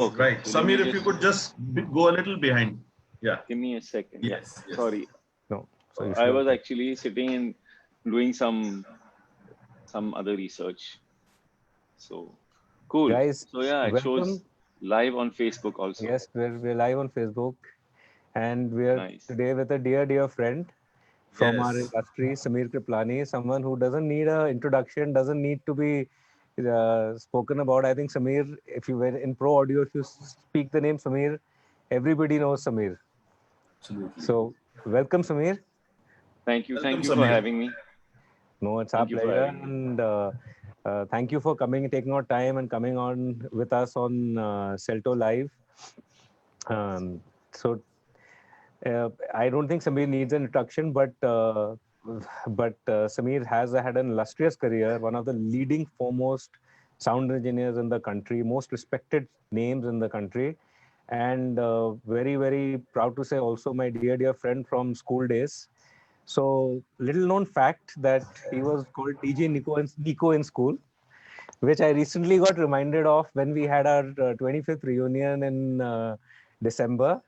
Okay. Right. So let me Samir, if you just could just go a little behind. Yeah. give me a second. Yeah, Yes. Yes. sorry. No. So you should I have. was actually sitting and doing some other research. So cool. Guys, So yeah, it shows welcome. live on Facebook also. Yes, we're live on Facebook, and we're Nice. today with a dear friend from our Yes. industry, Samir Kriplani, someone who doesn't need a introduction, doesn't need to be spoken about. I think Samir, if you were in pro audio, if you speak the name Samir, everybody knows Samir. Absolutely. So welcome, Samir. Welcome, Thank you for Samir. having me. No, it's our Thank you for pleasure, having me. and thank you for coming, taking out time, and coming on with us on Celto Live. So I don't think Samir needs an introduction, but Samir has had an illustrious career, one of the leading foremost sound engineers in the country, most respected names in the country, and very proud to say also my dear friend from school days. So little known fact that he was called DJ Nico in school, which I recently got reminded of when we had our 25th reunion in December.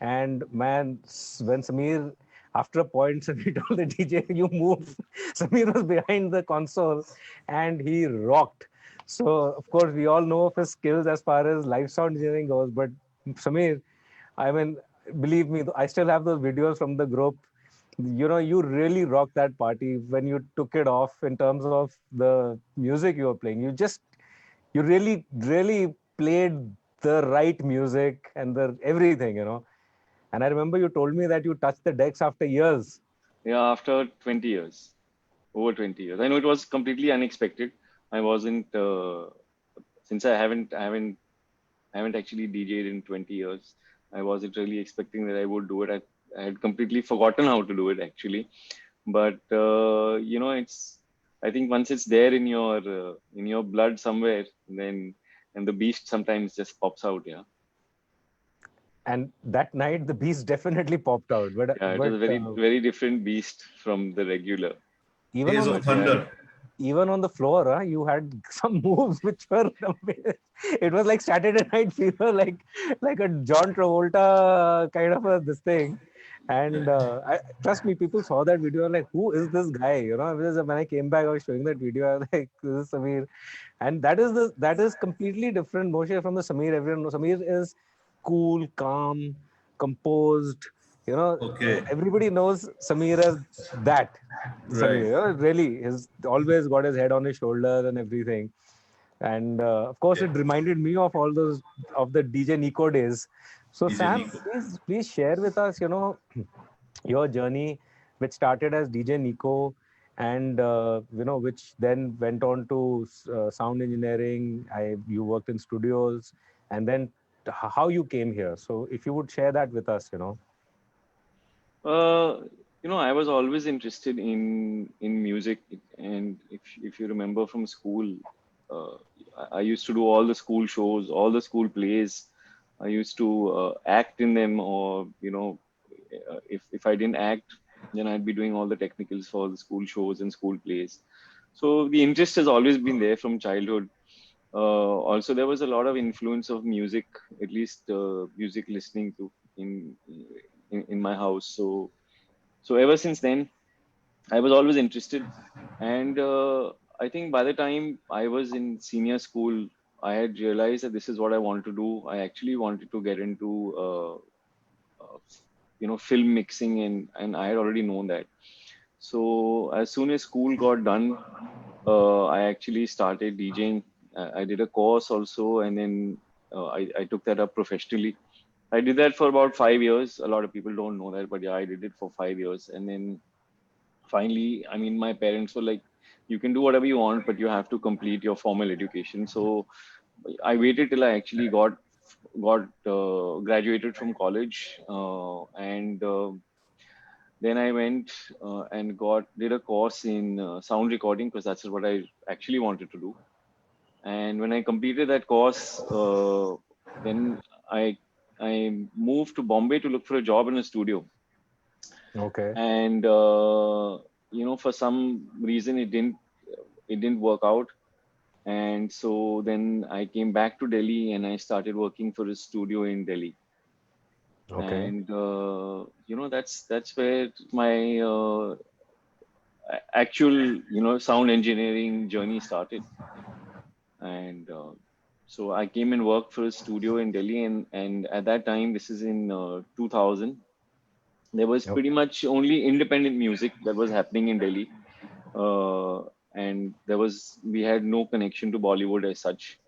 And man, when Samir, after a point, Samir told the DJ, "You move." Samir was behind the console, and he rocked. So of course, we all know of his skills as far as live sound engineering goes. But Samir, I mean, believe me, I still have those videos from the group. You really rocked that party when you took it off in terms of the music you were playing. You really played the right music and the everything. And I remember you told me that you touched the decks after years. Yeah, after 20 years, over 20 years. I know it was completely unexpected. I wasn't since I haven't actually DJed in 20 years. I wasn't really expecting that I would do it. I had completely forgotten how to do it actually. But it's. I think once it's there in your blood somewhere, then and the beast sometimes just pops out. Yeah, And that night, the beast definitely popped out. But yeah. It was but a very different beast from the regular. even Days on the of But yeah, Thunder. even on the floor, you had some moves which were amazing. It was like Saturday Night Fever, like a John Travolta kind of a this thing. And trust me, people saw that video like, who is this guy? Because when I came back, I was showing that video. I was like, this is Samir, and that is completely different Moshe from the Samir everyone knows. Samir is cool, calm, composed. Okay. Everybody knows Samir as that. Samir, Right. really, he's always got his head on his shoulders and everything. And of course, Yeah. it reminded me of all those of the DJ Nico days. So DJ Sam, Nico. please share with us, your journey, which started as DJ Nico, and which then went on to sound engineering. You worked in studios, and then how you came here. So if you would share that with us. uh, I was always interested in music, and if you remember from school, uh, I used to do all the school shows, all the school plays. I used to act in them, or if I didn't act, then I'd be doing all the technicals for the school shows and school plays. So the interest has always been there from childhood. Also, there was a lot of influence of music, at least music listening to in, in my house. So ever since then, I was always interested, and I think by the time I was in senior school, I had realized that this is what I want to do. I actually wanted to get into film mixing, and I had already known that. So as soon as school got done, I actually started DJing. I did a course also, and then I took that up professionally. I did that for about 5 years. A lot of people don't know that, but yeah, I did it for 5 years. And then finally, I mean, my parents were like, you can do whatever you want, but you have to complete your formal education. So I waited till I actually got graduated from college, and then I went and did a course in sound recording, because that's what I actually wanted to do. And when I completed that course, then I I moved to Bombay to look for a job in a studio. Okay. And for some reason it didn't work out. And so then I came back to Delhi and I started working for a studio in Delhi. Okay. And that's where my actual sound engineering journey started. And so I came and worked for a studio in Delhi, and at that time, this is in 2000, there was pretty Okay. much only independent music that was happening in Delhi. uh, and we had no connection to Bollywood as such.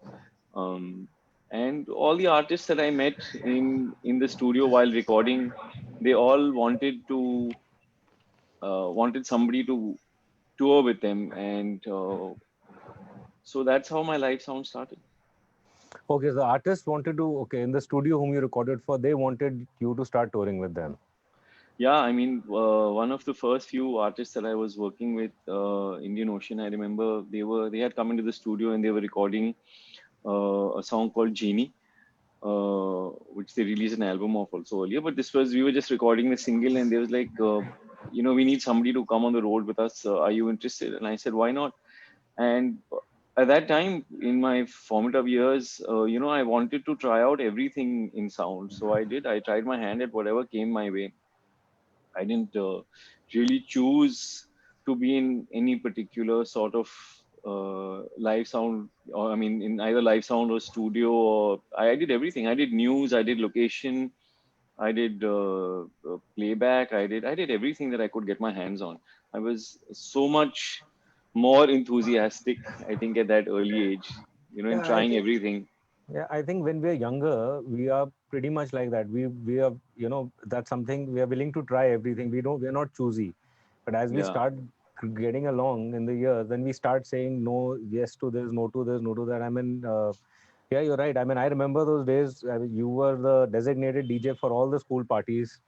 um, and all the artists that I met in the studio while recording, they all wanted somebody to tour with them. And so that's how my live sound started. Okay. The artist wanted to, okay, in the studio whom you recorded for, they wanted you to start touring with them. Yeah, I mean, one of the first few artists that I was working with, Indian Ocean, I remember they had come into the studio and they were recording a song called Genie, which they released an album of also earlier. But we were just recording the single, and they was like, we need somebody to come on the road with us. Are you interested? And I said, why not? And at that time, in my formative years, I wanted to try out everything in sound. So I did. I tried my hand at whatever came my way. I didn't really choose to be in any particular sort of live sound, or I mean, in either live sound or studio. Or I did everything. I did news. I did location. I did playback. I did everything that I could get my hands on. I was so much more enthusiastic, I think, at that early age. In Yeah, I trying think. everything. Yeah, I think when we're younger, we are pretty much like that. We are, that's something we are willing to try everything. We're not choosy. But as we Yeah, start getting along in the years, then we start saying no, yes to this, no to this, no to that. I mean, yeah, you're right. I mean, I remember those days. I mean, you were the designated DJ for all the school parties.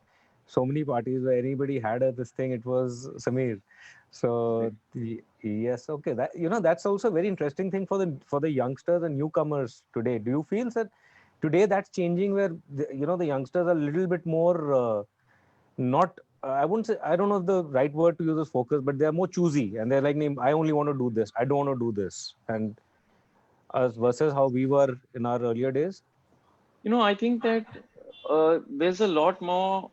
So many parties where anybody had this thing, it was Samir. So yes, okay. That that's also a very interesting thing for the youngsters and newcomers today. Do you feel that today that's changing where the youngsters are a little bit more not I wouldn't say, I don't know if the right word to use is focus, but they're more choosy and they're like, "Nee, I only want to do this. I don't want to do this." And us versus how we were in our earlier days. I think that there's a lot more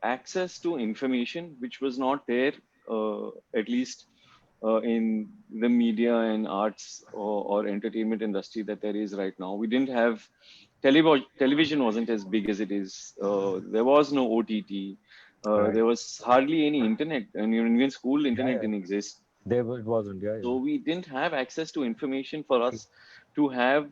access to information, which was not there, at least in the media and arts or entertainment industry that there is right now. We didn't have television wasn't as big as it is. There was no OTT. Right. There was hardly any internet, and even school Yeah, internet yeah. didn't exist. It wasn't. Yeah, So yeah. we didn't have access to information for us to have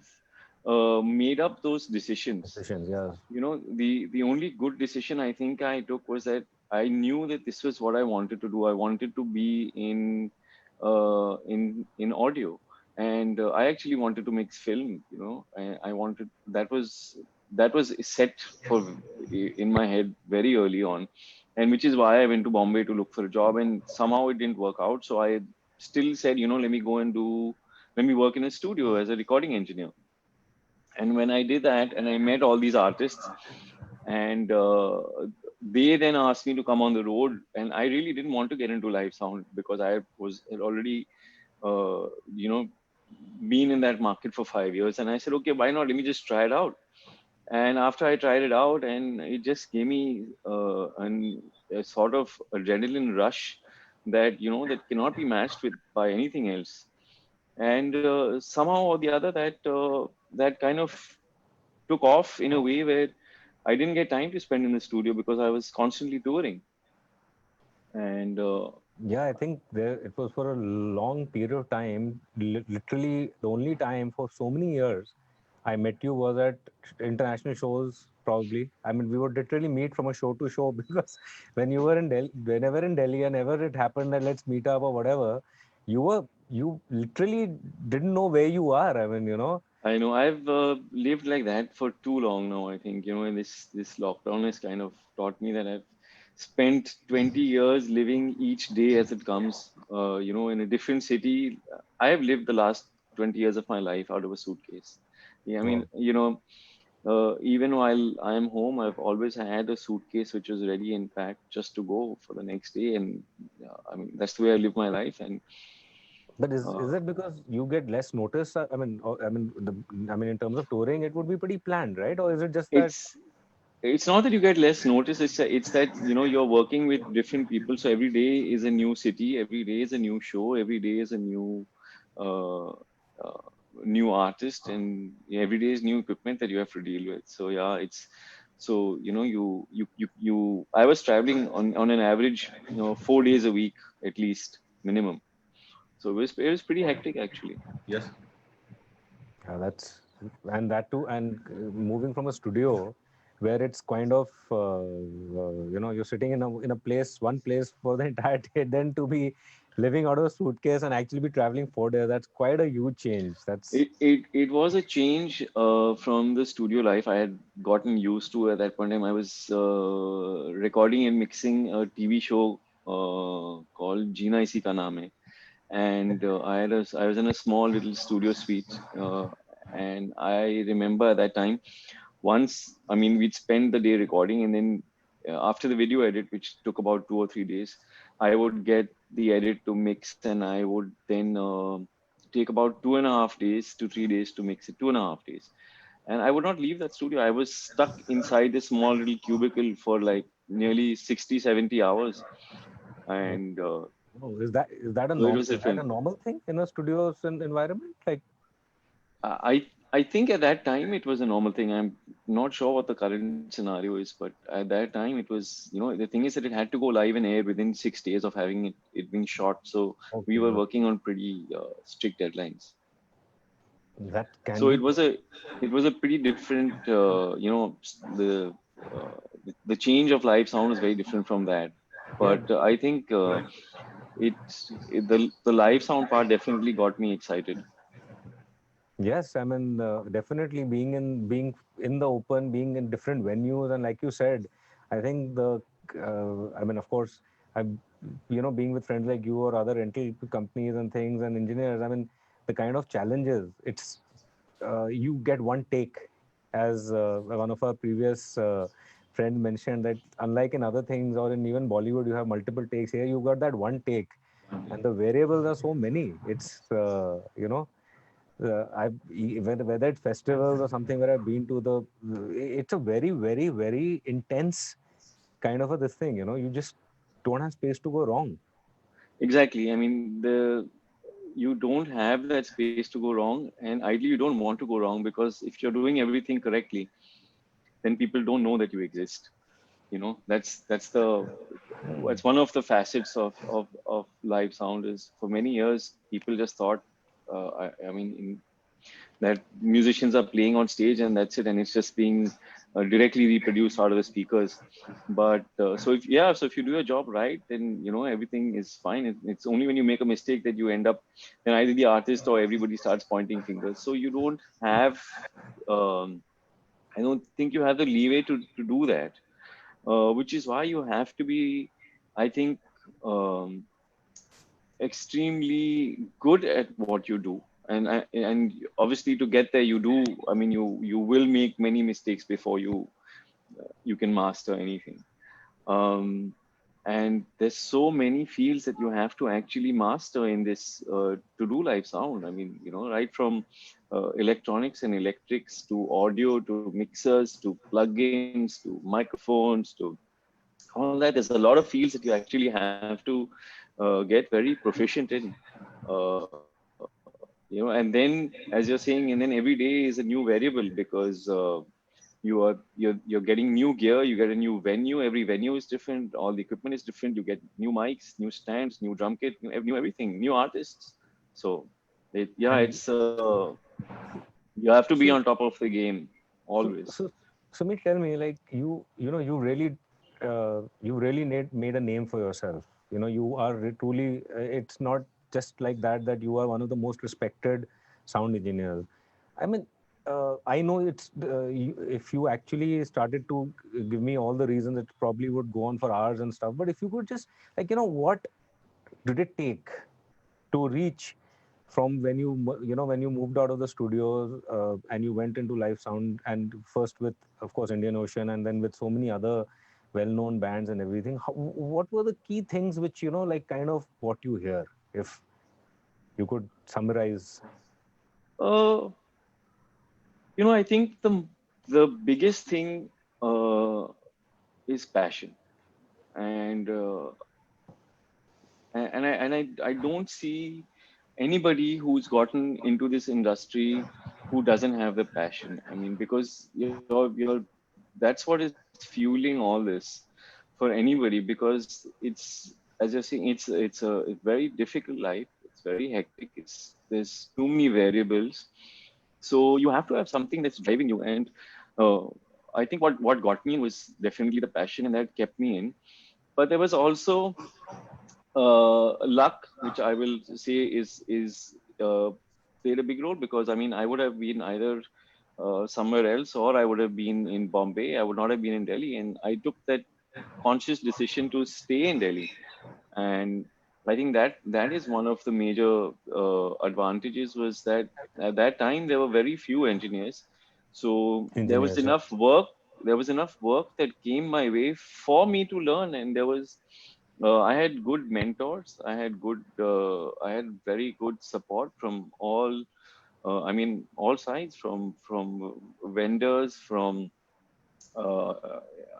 made up those decisions. Decisions. Yeah. The only good decision I think I took was that I knew that this was what I wanted to do. I wanted to be in audio, and I actually wanted to make film. I wanted that was set for in my head very early on, and which is why I went to Bombay to look for a job, and somehow it didn't work out. So I still said, let me work in a studio as a recording engineer. And when I did that, and I met all these artists, and they then asked me to come on the road, and I really didn't want to get into live sound because I had already, uh, you know, been in that market for 5 years. And I said, okay, why not? Let me just try it out. And after I tried it out, and it just gave me a sort of adrenaline rush that cannot be matched with by anything else. And somehow or the other, that kind of took off in a way where I didn't get time to spend in the studio because I was constantly touring. And Yeah, I think it was for a long period of time. Literally, the only time for so many years I met you was at international shows. Probably, I mean, we would literally meet from a show to show because when you were in Delhi, whenever in Delhi, and ever it happened that let's meet up or whatever, you literally didn't know where you are. I mean, I know I've lived like that for too long now. I think and this lockdown has kind of taught me that I've spent 20 years living each day as it comes. In a different city. I have lived the last 20 years of my life out of a suitcase. Yeah, I mean, Oh, even while I am home, I've always had a suitcase which was ready and packed just to go for the next day. And I mean, that's the way I live my life. And But is it because you get less notice? I mean, in terms of touring, it would be pretty planned, right? Or is it just that? It's not that you get less notice. It's that you're working with different people. So every day is a new city. Every day is a new show. Every day is a uh, uh, new artist, and every day is new equipment that you have to deal with. So yeah, it's so you. I was traveling on an average 4 days a week at least minimum. So it was pretty hectic actually. Yes. Yeah, that's and that too, and moving from a studio where it's kind of you're sitting in a place, one place for the entire day, then to be living out of a suitcase and actually be traveling 4 days. That's quite a huge change. That's It was a change from the studio life I had gotten used to at that point in time. I was recording and mixing a TV show called Jeena Isi Ka Naam Hai. And I was in a small little studio suite. And I remember at that time, once, I mean, we'd spend the day recording, and then after the video edit, which took about 2 or 3 days, I would get the edit to mix, and I would then take about 2.5 days to 3 days to mix it, 2.5 days. And I would not leave that studio. I was stuck inside this small little cubicle for like nearly 60, 70 hours. And oh, is that a so it norm? was Is that a different. normal thing in a studio's environment? Like, I think at that time it was a normal thing. I'm not sure what the current scenario is, but at that time it was, the thing is that it had to go live and air within 6 days of having it being shot. So we okay, were okay, working on pretty strict deadlines. that can So be. it was a pretty different, uh, the change of live sound is very different from that. Yeah. But I think the live sound part definitely got me excited. Yes, I mean, definitely being in the open, being in different venues, and like you said, I think I mean, of course, I'm, being with friends like you or other rental companies and things and engineers. I mean, the kind of challenges you get one take, as one of our previous friend mentioned that unlike in other things or in even Bollywood, you have multiple takes. Here, you got that one take, and the variables are so many. It's whether it's festivals or something where I've been to it's a very, very, very intense kind of a this thing. You just don't have space to go wrong. Exactly. I mean, you don't have that space to go wrong, and ideally you don't want to go wrong, because if you're doing everything correctly, then people don't know that you exist. That's one of the facets of live sound. Is for many years people just thought, I mean, that musicians are playing on stage and that's it, and it's just being directly reproduced out of the speakers. But so if you do your job right, then everything is fine. It's only when you make a mistake that you end up, then either the artist or everybody starts pointing fingers. So you don't have, um, I don't think you have the leeway to do that, which is why you have to be, I think, um, extremely good at what you do. And obviously to get there, I mean, you will make many mistakes before you can master anything. um, and there's so many fields that you have to actually master in this, to do live sound. I mean, right from electronics and electrics to audio to mixers to plugins to microphones to all that. There's a lot of fields that you actually have to get very proficient in. And then, as you're saying, and then every day is a new variable, because you're getting new gear, you get a new venue. Every venue is different, all the equipment is different. You get new mics, new stands, new drum kit, new everything, new artists. So And it's you have to be on so, top of the game so, always. so, Sumit, tell me, like you really made a name for yourself. You are truly. It's not just like that you are one of the most respected sound engineers. I mean, I know if you actually started to give me all the reasons, it probably would go on for hours and stuff. But if you could just, like, what did it take to reach from when you moved out of the studios and you went into live sound, and first with, of course, Indian Ocean, and then with so many other well-known bands and everything. What were the key things which like kind of what you hear, if you could summarize? Uh, I think the biggest thing is passion, and I don't see anybody who's gotten into this industry who doesn't have the passion. I mean, because that's what is fueling all this for anybody, because it's, as you're saying, it's a very difficult life. It's very hectic. There's too many variables. So you have to have something that's driving you. And uh, I think what got me in was definitely the passion, and that kept me in. But there was also luck, which I will say is played a big role, because I mean I would have been either somewhere else, or I would have been in Bombay. I would not have been in Delhi, and I took that conscious decision to stay in Delhi. And I think that is one of the major advantages, was that at that time there were very few engineers, so there was Engineers, yeah. enough work. There was enough work that came my way for me to learn, and there was I had good mentors. I had very good support from all. I mean, all sides, from vendors, from uh,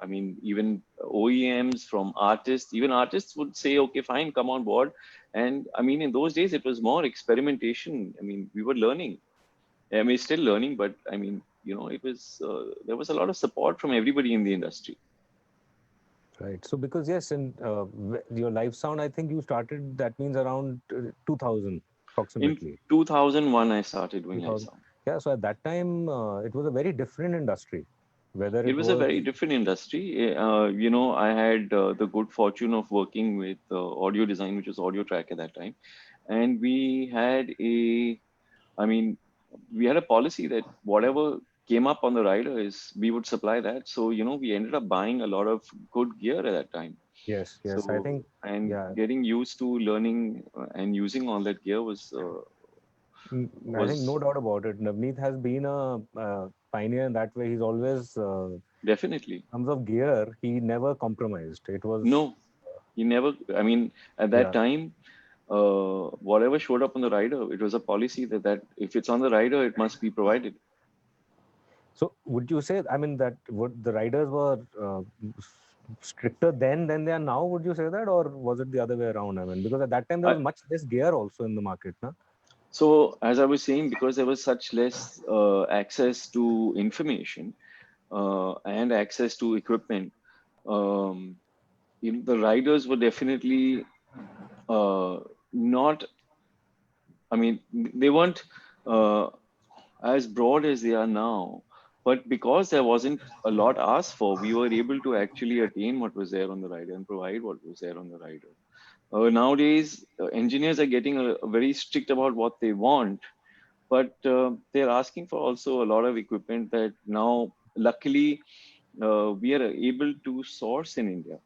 I mean, even OEMs, from artists. Even artists would say, "Okay, fine, come on board." And I mean, in those days, it was more experimentation. I mean, we were learning. I mean, still learning, but I mean, it was there was a lot of support from everybody in the industry. Right. So because yes, in your Live Sound, I think you started, that means around 2000 In approximately. 2001, I started doing live 2000. sound. Yeah. So at that time, it was a very different industry. Whether It it was a was, very different industry. I had the good fortune of working with audio design, which was Audio Track at that time. And I mean, we had a policy that whatever came up on the rider is we would supply that. So, we ended up buying a lot of good gear at that time. yes, yes. I So, think, and yeah, getting used to learning and using all that gear I think no was doubt about it. Navneet has been a pioneer in that way. He's always, definitely. in terms of gear, he never compromised. It was, No, he never, I mean, at that yeah. time, whatever showed up on the rider, it was a policy that if it's on the rider, it must be provided. So would you say, I mean, that would the riders were stricter then than they are now? Would you say that, or was it the other way around? I mean, because at that time there I, was much less gear also in the market, na? so as I was saying, because there was such less access to information and access to equipment, um, the riders were definitely uh, not. I mean, they weren't uh, as broad as they are now. But because there wasn't a lot asked for, we were able to actually attain what was there on the rider and provide what was there on the rider. Nowadays, engineers are getting very strict about what they want, but they're asking for also a lot of equipment that now, luckily, we are able to source in India.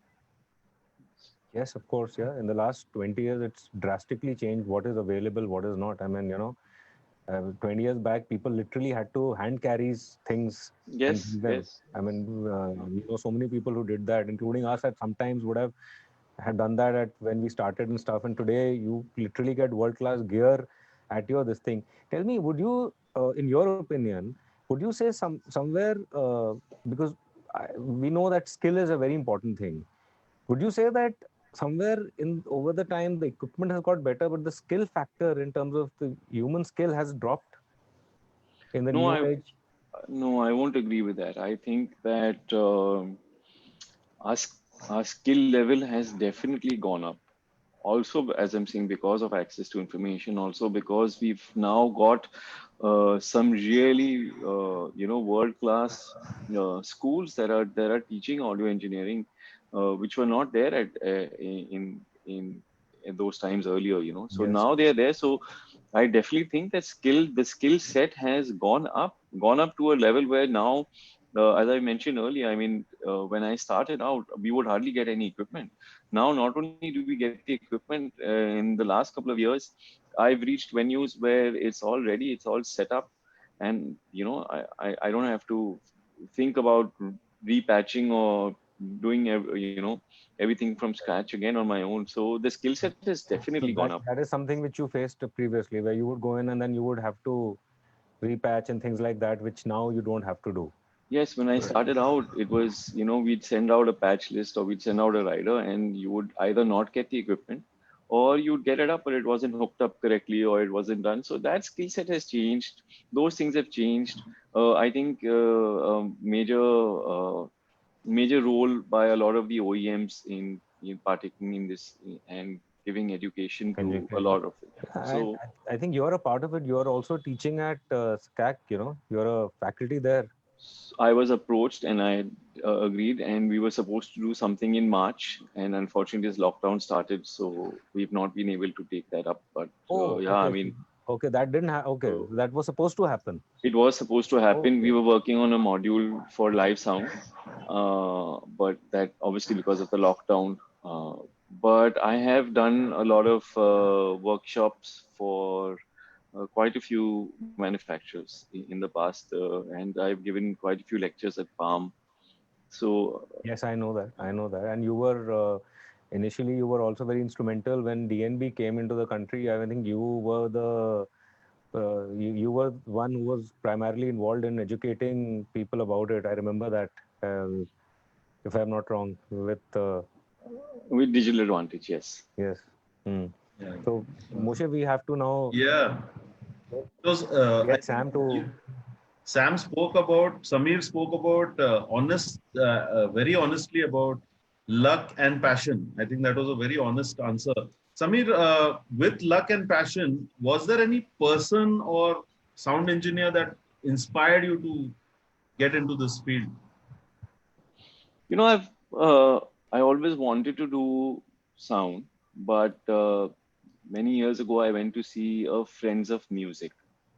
Yes, of course. Yeah. In the last 20 years, it's drastically changed what is available, what is not. I mean, 20 years back, people literally had to hand carries things and Yes, bring them. yes, I mean, so many people who did that, including us at sometimes would have had done that at when we started and stuff. And today, you literally get world class gear at your this thing. Tell me, would you, in your opinion, would you say somewhere because we know that skill is a very important thing. Would you say that somewhere in over the time the equipment has got better, but the skill factor in terms of the human skill has dropped in the no, new I age? no, I won't agree with that. I think that our, our skill level has definitely gone up. Also, as I'm saying, because of access to information, also because we've now got some really, world class schools that are teaching audio engineering, which were not there in those times earlier. So Yes. now they're there. So I definitely think that the skill set has gone up to a level where now, as I mentioned earlier, I mean, when I started out, we would hardly get any equipment. Now, not only do we get the equipment, in the last couple of years, I've reached venues where it's all ready, it's all set up, and I don't have to think about repatching or doing everything from scratch again on my own. So the skill set has definitely So gone up. that is something which you faced previously, where you would go in and then you would have to repatch and things like that, which now you don't have to do. Yes, when I started out, it was, we'd send out a patch list or we'd send out a rider, and you would either not get the equipment or you'd get it up, but it wasn't hooked up correctly or it wasn't done. So that skill set has changed. Those things have changed. I think major role by a lot of the OEMs in partaking in this and giving education to a lot of it. So I think you're a part of it. You're also teaching at SCAC, you're a faculty there. I was approached and I agreed, and we were supposed to do something in March, and unfortunately, this lockdown started, so we've not been able to take that up. But yeah, I okay. mean, Okay, that didn't happen. Okay, that was supposed to happen. it was supposed to happen. Okay. We were working on a module for live sound, but that obviously because of the lockdown. But I have done a lot of workshops for quite a few manufacturers in the past, and I've given quite a few lectures at Palm. So yes, I know that. I know that. And you were initially you were also very instrumental when DNB came into the country. I think you were you were one who was primarily involved in educating people about it. I remember that, if I'm not wrong, with Digital Advantage, yes. Yes. Yeah. So Moshe, we have to now Because get Sam to. Samir spoke about very honestly about luck and passion. I think that was a very honest answer. Samir, with luck and passion, was there any person or sound engineer that inspired you to get into this field? I always wanted to do sound, but many years ago I went to see a Friends of Music.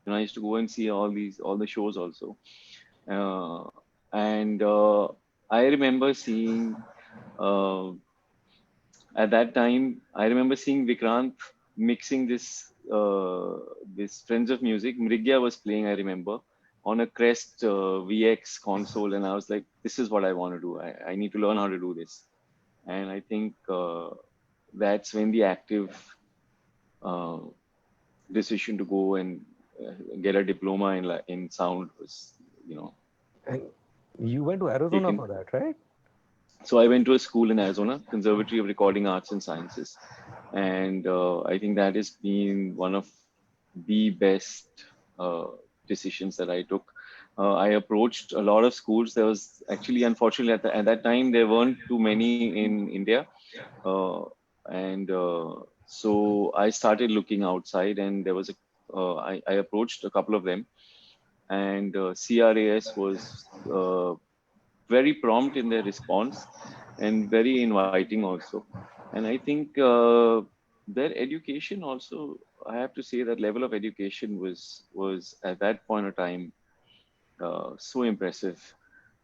I used to go and see all the shows also, and I remember seeing at that time I remember seeing Vikrant mixing this Friends of Music. Mrigya was playing, I remember, on a Crest VX console, and I was like, this is what I want to do. I need to learn how to do this. And I think that's when the active decision to go and get a diploma in sound was, And you went to Arizona taken. for that, right? So I went to a school in Arizona, Conservatory of Recording Arts and Sciences, and I think that has been one of the best decisions that I took. I approached a lot of schools. There was actually, unfortunately, at that time, there weren't too many in India. So I started looking outside, and there was I approached a couple of them, and CRAS was very prompt in their response and very inviting also. And I think their education also, I have to say that level of education was at that point of time so impressive.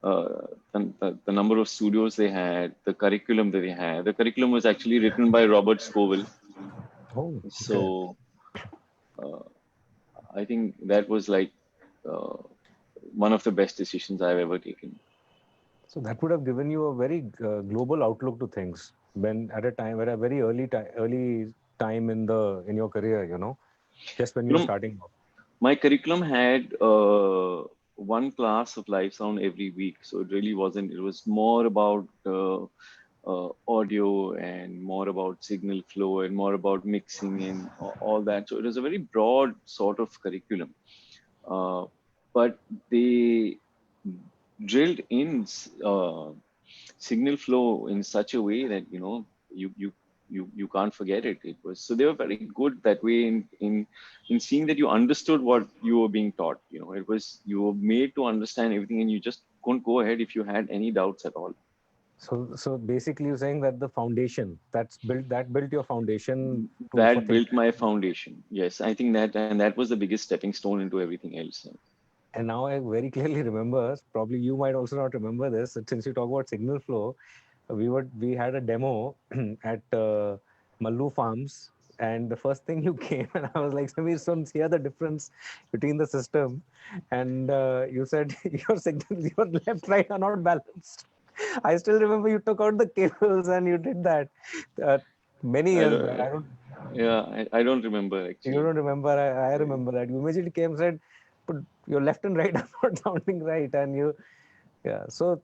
The number of studios they had, the curriculum that they had. The curriculum was actually written by Robert Scoville. Oh, okay. So I think that was like one of the best decisions I've ever taken. So that would have given you a very global outlook to things when at a very early time in your career, just when you were starting off. My curriculum had one class of live sound every week, so it really wasn't. It was more about audio and more about signal flow and more about mixing and all that. So it was a very broad sort of curriculum, but they drilled in signal flow in such a way that you can't forget it. It was so they were very good that way in seeing that you understood what you were being taught. It was you were made to understand everything, and you just couldn't go ahead if you had any doubts at all. So basically, you're saying that the foundation that built your foundation. That built my foundation. Yes, I think that was the biggest stepping stone into everything else. And now I very clearly remember. Probably you might also not remember this. Since you talk about signal flow, we had a demo at Mallu Farms, and the first thing you came and I was like, Samir, so hear the difference between the system, and you said your signals, your left right are not balanced. I still remember you took out the cables and you did that many I years don't, back. I don't. yeah, I don't remember You actually. don't remember? I remember that. You immediately came and said, "But your left and right are not sounding right," and you, yeah. So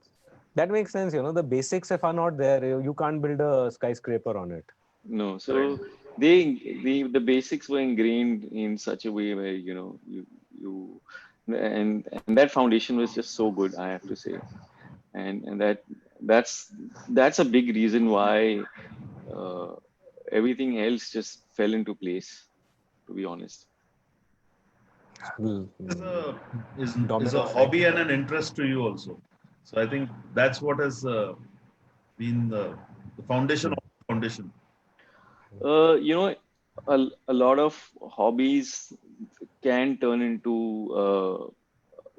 that makes sense. You know, the basics if are not there, you can't build a skyscraper on it. No, Right. so the basics were ingrained in such a way where you and that foundation was just so good, I have to say, and that's that's a big reason why uh, everything else just fell into place, to be honest. Is a is Domino a effect. hobby and an interest to you also. So I think that's what has been the foundation of the foundation. You know, a lot of hobbies can turn into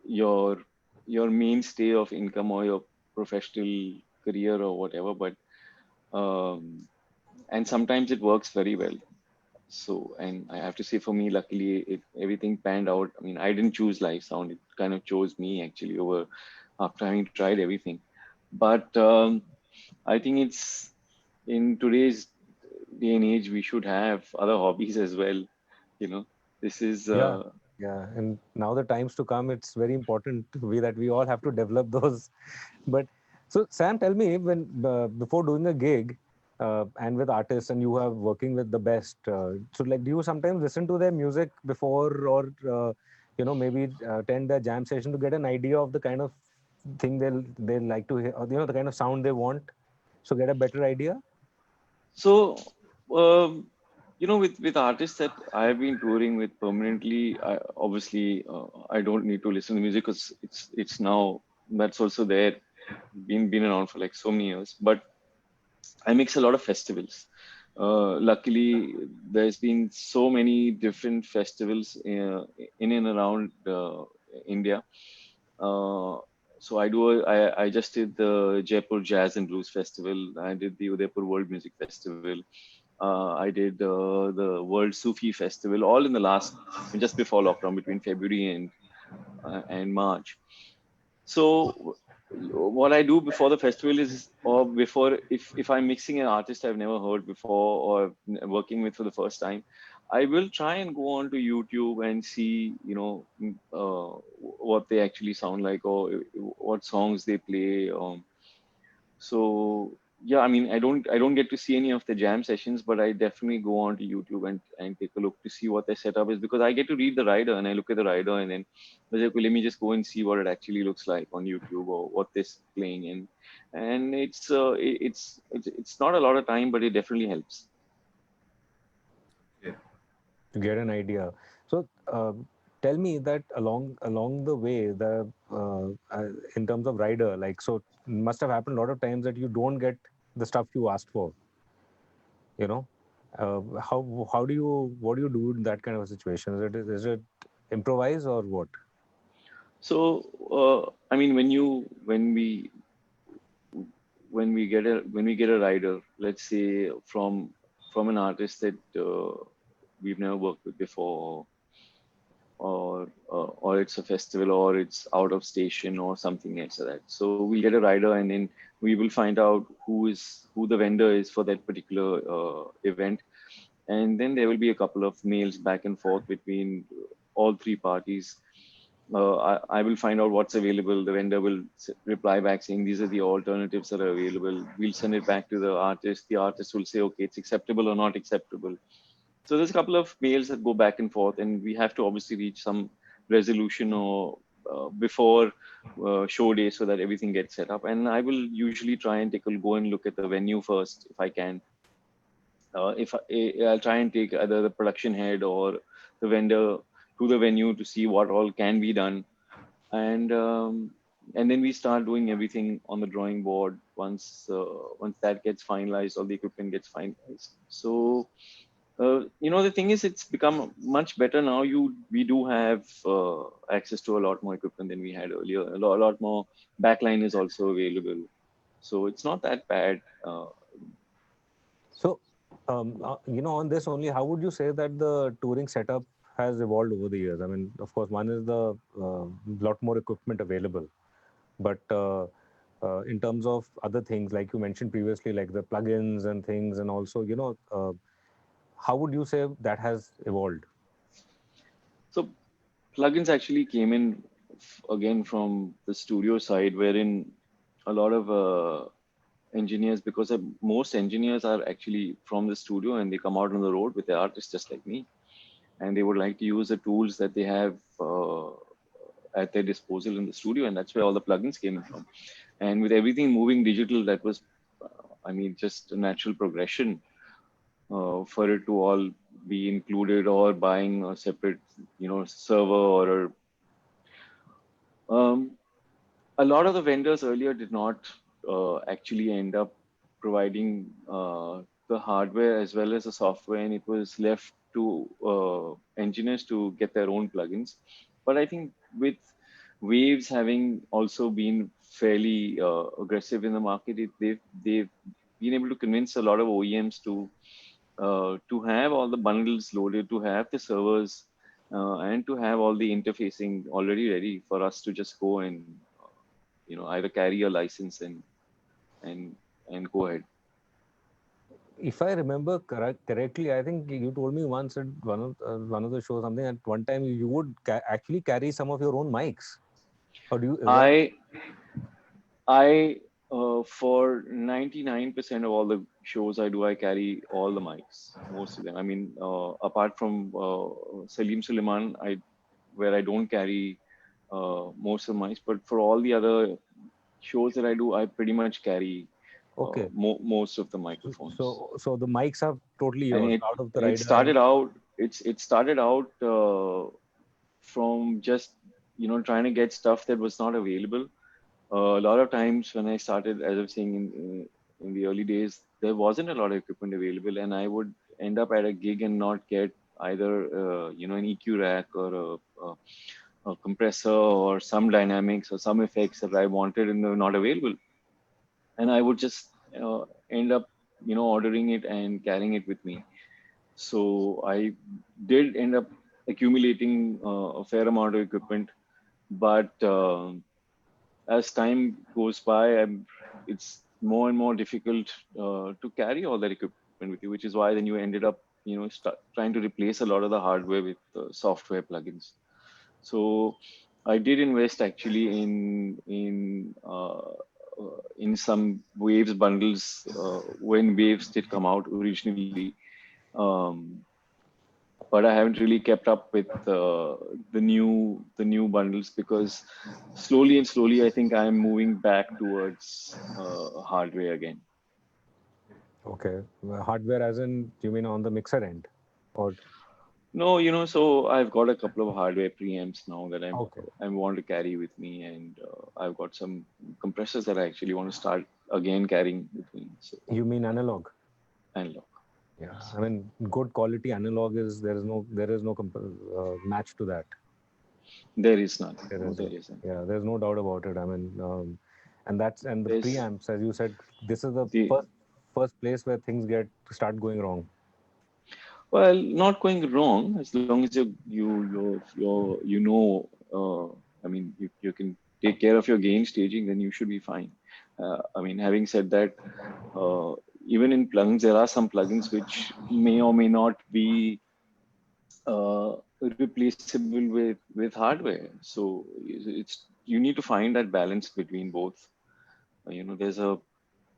your your mainstay of income or your professional career or whatever, but um, and sometimes it works very well. So, and I have to say, for me, luckily, everything panned out. I mean, I didn't choose live sound; it kind of chose me actually over after having tried everything. But I think it's in today's day and age, we should have other hobbies as well. You know, this is Yeah, yeah. And now the times to come, it's very important that we all have to develop those. But so, Sam, tell me when before doing a gig and with artists, and you are working with the best. So, like, do you sometimes listen to their music before, or maybe attend their jam session to get an idea of the kind of thing they'll like to hear, or, the kind of sound they want, so get a better idea. so. With artists that I've been touring with permanently, obviously I don't need to listen to music because it's now that's also there, been around for like so many years. But I mix a lot of festivals. Luckily, there's been so many different festivals in and around India. Uh, so I just did the Jaipur Jazz and Blues Festival. I did the Udaipur World Music Festival. I did the World Sufi Festival, all in the last, just before lockdown, between February and March. So what I do before the festival is, or before, if I'm mixing an artist I've never heard before or working with for the first time, I will try and go on to YouTube and see, what they actually sound like or what songs they play. So yeah, I mean, I don't get to see any of the jam sessions, but I definitely go on to YouTube and take a look to see what their setup is, because I get to read the rider and I look at the rider and then I was like, "Okay, let me just go and see what it actually looks like on YouTube or what they're playing in." And it's not a lot of time, but it definitely helps. Okay. To get an idea. So, tell me that along the way, in terms of rider, like, so must have happened a lot of times that you don't get the stuff you asked for. You know, how do you what do you do in that kind of a situation? Is it improvise or what? So I mean, when we get a rider, let's say from an artist that we've never worked with before, or it's a festival, or it's out of station or something else like that. So we get a rider and then we will find out who the vendor is for that particular event, and then there will be a couple of mails back and forth between all three parties. I will find out what's available. The vendor will reply back saying these are the alternatives that are available. We'll send it back to the artist. The artist will say, okay, it's acceptable or not acceptable. So there's a couple of mails that go back and forth, and we have to obviously reach some resolution or before show day so that everything gets set up. And I will usually try and go and look at the venue first if I can. I'll try and take either the production head or the vendor to the venue to see what all can be done, and then we start doing everything on the drawing board once that gets finalized, all the equipment gets finalized. So the thing is, it's become much better now. We do have access to a lot more equipment than we had earlier. A lot more backline is also available, so it's not that bad. So, on this only, how would you say that the touring setup has evolved over the years? I mean, of course, one is the lot more equipment available, but in terms of other things, like you mentioned previously, like the plugins and things, and also, how would you say that has evolved? So plugins actually came in again from the studio side, wherein a lot of engineers, because most engineers are actually from the studio and they come out on the road with the artists just like me, and they would like to use the tools that they have at their disposal in the studio, and that's where all the plugins came in from. And with everything moving digital, that was, just a natural progression for it to all be included, or buying a separate, server or a lot of the vendors earlier did not actually end up providing the hardware as well as the software, and it was left to engineers to get their own plugins. But I think with Waves having also been fairly aggressive in the market, they've been able to convince a lot of OEMs to have all the bundles loaded, to have the servers, and to have all the interfacing already ready for us to just go and either carry a license and go ahead. If I remember correctly, I think you told me once at one of the shows something, at one time you would actually carry some of your own mics. Or do you? I for 99% of all the shows I do, I carry all the mics, most of them. I mean, apart from Salim Suleiman, where I don't carry most of the mics, but for all the other shows that I do, I pretty much carry most of the microphones. So the mics are totally yours, out of the rider. It started out from just trying to get stuff that was not available. A lot of times when I started, as I was saying in the early days, there wasn't a lot of equipment available, and I would end up at a gig and not get either an EQ rack or a compressor or some dynamics or some effects that I wanted and they were not available. And I would just end up, ordering it and carrying it with me. So I did end up accumulating a fair amount of equipment, but as time goes by, it's more and more difficult to carry all that equipment with you, which is why then you ended up, trying to replace a lot of the hardware with software plugins. So I did invest actually in some Waves bundles when Waves did come out originally, but I haven't really kept up with the new bundles, because slowly I think I'm moving back towards hardware again. Okay, hardware as in, you mean on the mixer end, or? No, so I've got a couple of hardware preamps now that I want to carry with me, and I've got some compressors that I actually want to start again carrying with me. So, you mean analog? Analog. Yeah, I mean, good quality analog there is no match to that. There is none. There isn't. Yeah, there's no doubt about it. I mean, and the preamps, as you said, this is the first place where things start going wrong. Well, not going wrong, as long as you can take care of your gain staging, then you should be fine. Having said that, even in plugins, there are some plugins which may or may not be replaceable with hardware. So you need to find that balance between both.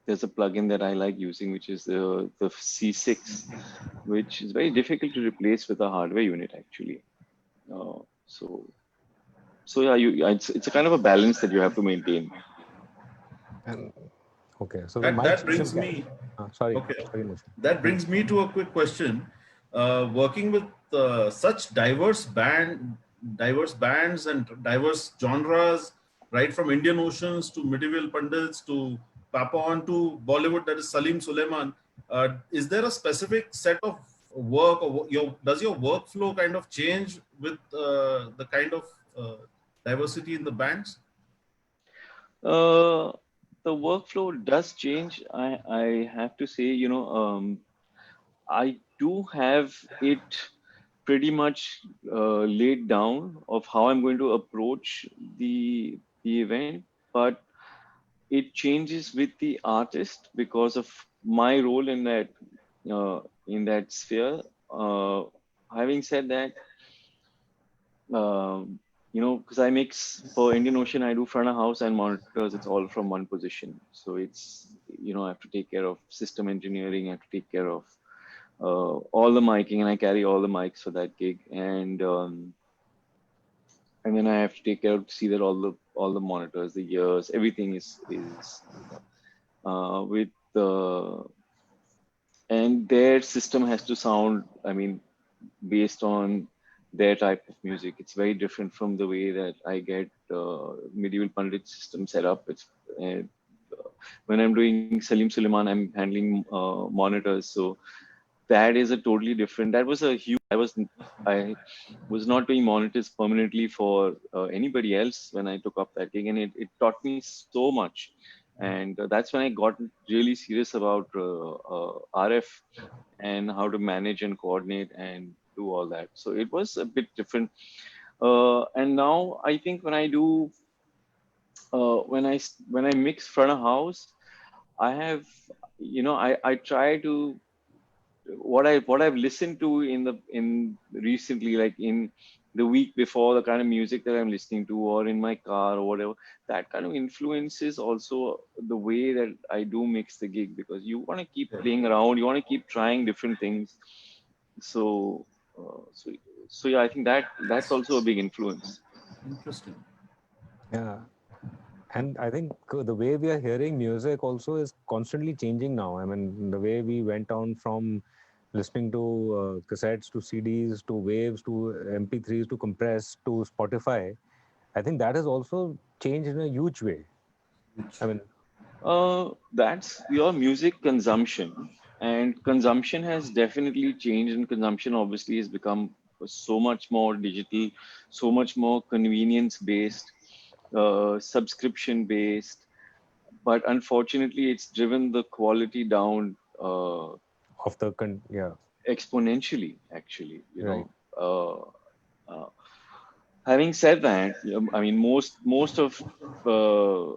There's a plugin that I like using, which is the C6, which is very difficult to replace with a hardware unit actually. So yeah, it's a kind of a balance that you have to maintain. Okay, so that brings me. Sorry. Okay. Sorry, that brings me to a quick question. Working with such diverse bands and diverse genres, right from Indian Oceans to medieval pundits to Papon to Bollywood, that is Salim Suleiman. Is there a specific set of work, or does your workflow kind of change with the kind of diversity in the bands? The workflow does change. I have to say, I do have it pretty much laid down of how I'm going to approach the event, but it changes with the artist because of my role in that sphere. Uh, Having said that, because I mix for Indian Ocean, I do front of house and monitors. It's all from one position. So it's, I have to take care of system engineering. I have to take care of all the miking, and I carry all the mics for that gig. And then I have to take care of see that all the monitors, the ears, everything is with the and their system has to sound. I mean, based on their type of music. It's very different from the way that I get medieval Pandit system set up. Uh, when I'm doing Salim Suleiman, I'm handling monitors. So that is a totally different. That was a huge. I was not doing monitors permanently for anybody else when I took up that gig, and it taught me so much. And that's when I got really serious about RF and how to manage and coordinate and do all that. So it was a bit different. And now I think when I do when I mix front of house, I have I try to what I've listened to in recently, like in the week before, the kind of music that I'm listening to, or in my car or whatever, that kind of influences also the way that I do mix the gig, because you want to keep playing around, you want to keep trying different things. So, uh, so, so yeah, I think that's also a big influence. Interesting. Yeah. And I think the way we are hearing music also is constantly changing now. I mean, the way we went on from listening to cassettes to CDs to waves to MP3s to compressed to Spotify, I think that has also changed in a huge way. I mean, That's your music consumption, and consumption has definitely changed, and consumption obviously has become so much more digital, so much more convenience based, subscription based. But unfortunately, it's driven the quality down yeah, exponentially. Actually, right. Uh, having said that, I mean, most of uh,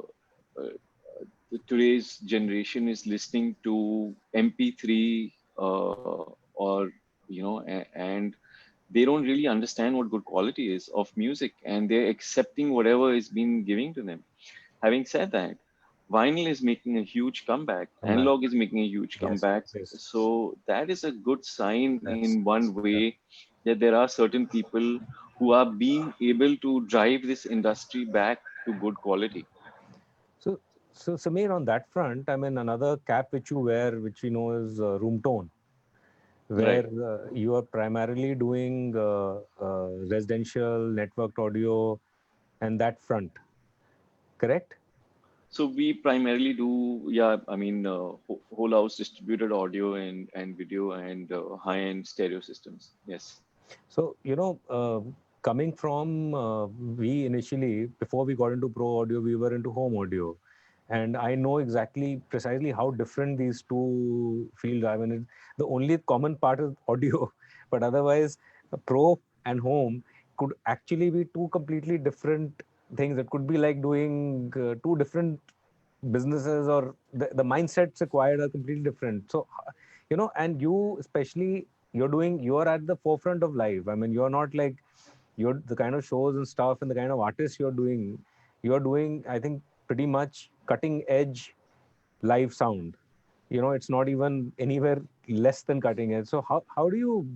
today's generation is listening to MP3 or and they don't really understand what good quality is of music, and they're accepting whatever is being given to them. Having said that, vinyl is making a huge comeback. Come back. Analog is making a huge Yes, comeback. yes, yes. So that is a good sign That's, in one yeah. way, that there are certain people who are being able to drive this industry back to good quality. So, so Samir, on that front, I mean, another cap which you wear, which we know is room tone, where Right. you are primarily doing residential networked audio and that front, correct? So we primarily do, yeah, I mean, whole house distributed audio and video and high-end stereo systems. Yes. So, coming from we initially, before we got into pro audio, we were into home audio. And I know exactly precisely how different these two fields are. I mean, the only common part is audio, but otherwise, pro and home could actually be two completely different things. It could be like doing two different businesses, or the mindsets required are completely different. So, and you especially, you're at the forefront of life. I mean, you're not like, you're the kind of shows and stuff and the kind of artists you're doing, I think, pretty much cutting edge live sound. It's not even anywhere less than cutting edge. So how do you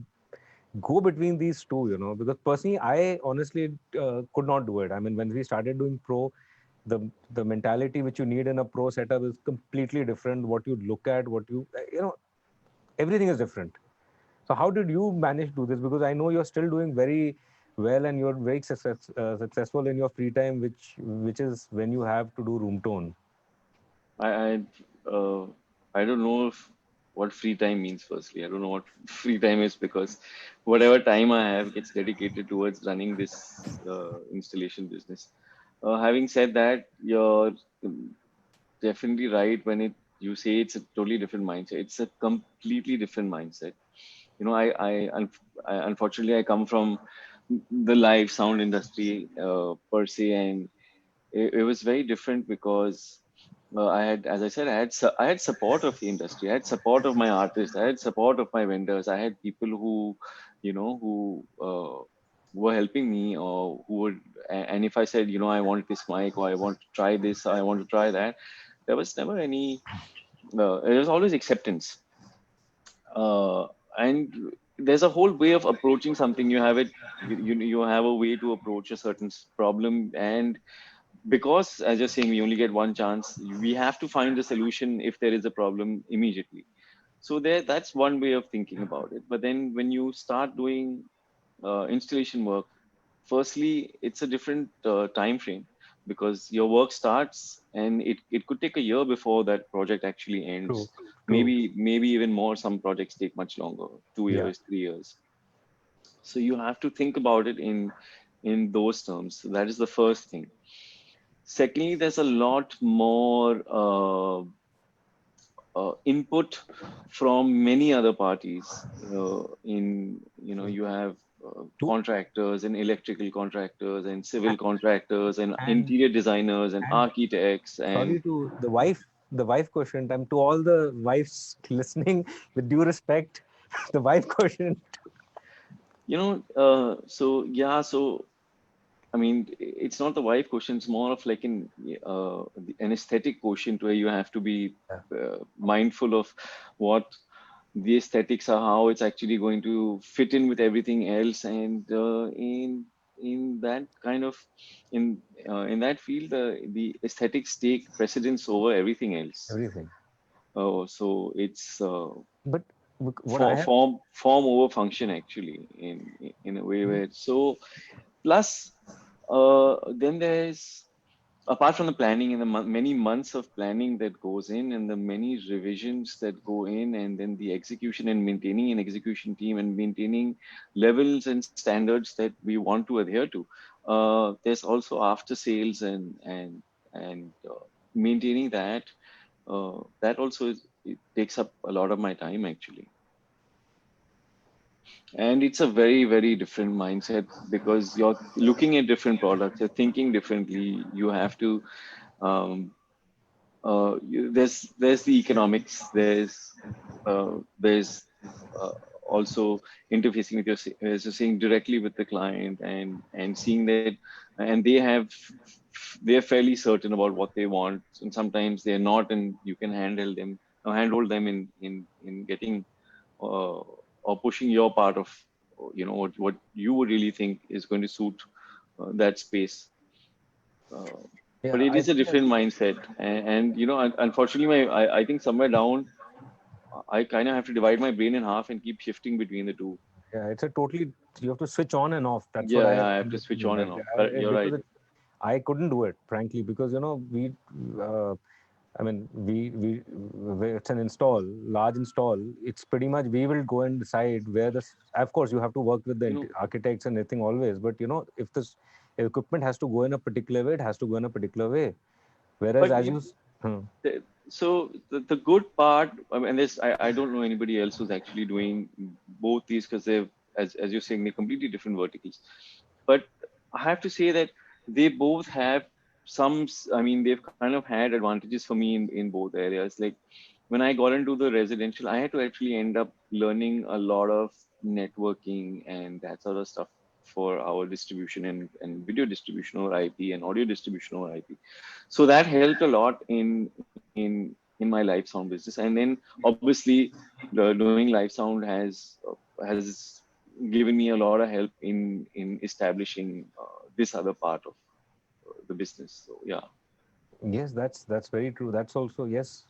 go between these two? Because personally, I honestly could not do it. I mean, when we started doing pro, the the mentality which you need in a pro setup is completely different. What you look at, what everything is different. So how did you manage to do this? Because I know you're still doing very well and you're very successful in your free time, which is when you have to do room tone. I I, uh, I don't know if what free time means. Firstly, I don't know what free time is, because whatever time I have gets dedicated towards running this installation business. Having said that, you're definitely right when you say it's a totally different mindset. It's a completely different mindset. I unfortunately I come from the live sound industry per se, and it was very different because I had, as I said, I had support of the industry. I had support of my artists. I had support of my vendors. I had people who, were helping me, or who would. And if I said, I want this mic, or I want to try this, or I want to try that, there was never any. There was always acceptance. And there's a whole way of approaching something. You have it. You have a way to approach a certain problem, and because as you're saying, we only get one chance, we have to find a solution if there is a problem immediately. So that's one way of thinking about it. But then when you start doing installation work, firstly it's a different time frame, because your work starts and it could take a year before that project actually True, ends. true. Maybe even more. Some projects take much longer, two Yeah. years 3 years. So you have to think about it in those terms. So that is the first thing. Secondly, there's a lot more input from many other parties. You have To contractors and electrical contractors and civil contractors and and interior designers and and architects and sorry to the wife quotient. I'm to all the wives listening. With due respect, the wife quotient. so yeah. So I mean, it's not the wife quotient. It's more of like an aesthetic quotient, where you have to be Yeah. mindful of what the aesthetics are, how it's actually going to fit in with everything else, and in that kind of in that field, the aesthetics take precedence over everything else. Everything. So it's But what I have, form over function, actually, in a way where. So plus, then there's, apart from the planning and the many months of planning that goes in, and the many revisions that go in, and then the execution and maintaining an execution team and maintaining levels and standards that we want to adhere to. There's also after sales and maintaining that. That also it takes up a lot of my time, actually. And it's a very, very different mindset, because you're looking at different products, you're thinking differently. You have to, there's the economics, there's also interfacing with as you're saying, directly with the client, and seeing that, and they're fairly certain about what they want, and sometimes they're not, and you can handhold them in getting or pushing your part of, what you would really think is going to suit that space. Uh, yeah, but it I is a think that, different mindset, and unfortunately, I think somewhere down, I kind of have to divide my brain in half and keep shifting between the two. yeah, it's a totally, you have to switch on and off. That's what Yeah, I yeah, have I have to switch understood. on That and off. You're because right. I couldn't do it, frankly, because uh, I mean, it's an large install. It's pretty much we will go and decide where this. Of course, you have to work with the You know, architects and everything always, but if this equipment has to go in a particular way, it has to go in a particular way. Whereas, but as you you, know, hmm, so the good part, I mean, I don't know anybody else who's actually doing both these, because they've, as you're saying, they're completely different verticals. But I have to say that they both have I mean, they've kind of had advantages for me in both areas. Like when I got into the residential, I had to actually end up learning a lot of networking and that sort of stuff for our distribution and video distribution over IP and audio distribution over IP. So that helped a lot in my live sound business. And then obviously the doing live sound has given me a lot of help in establishing this other part of the business. So yeah. yes, that's very true. That's also yes,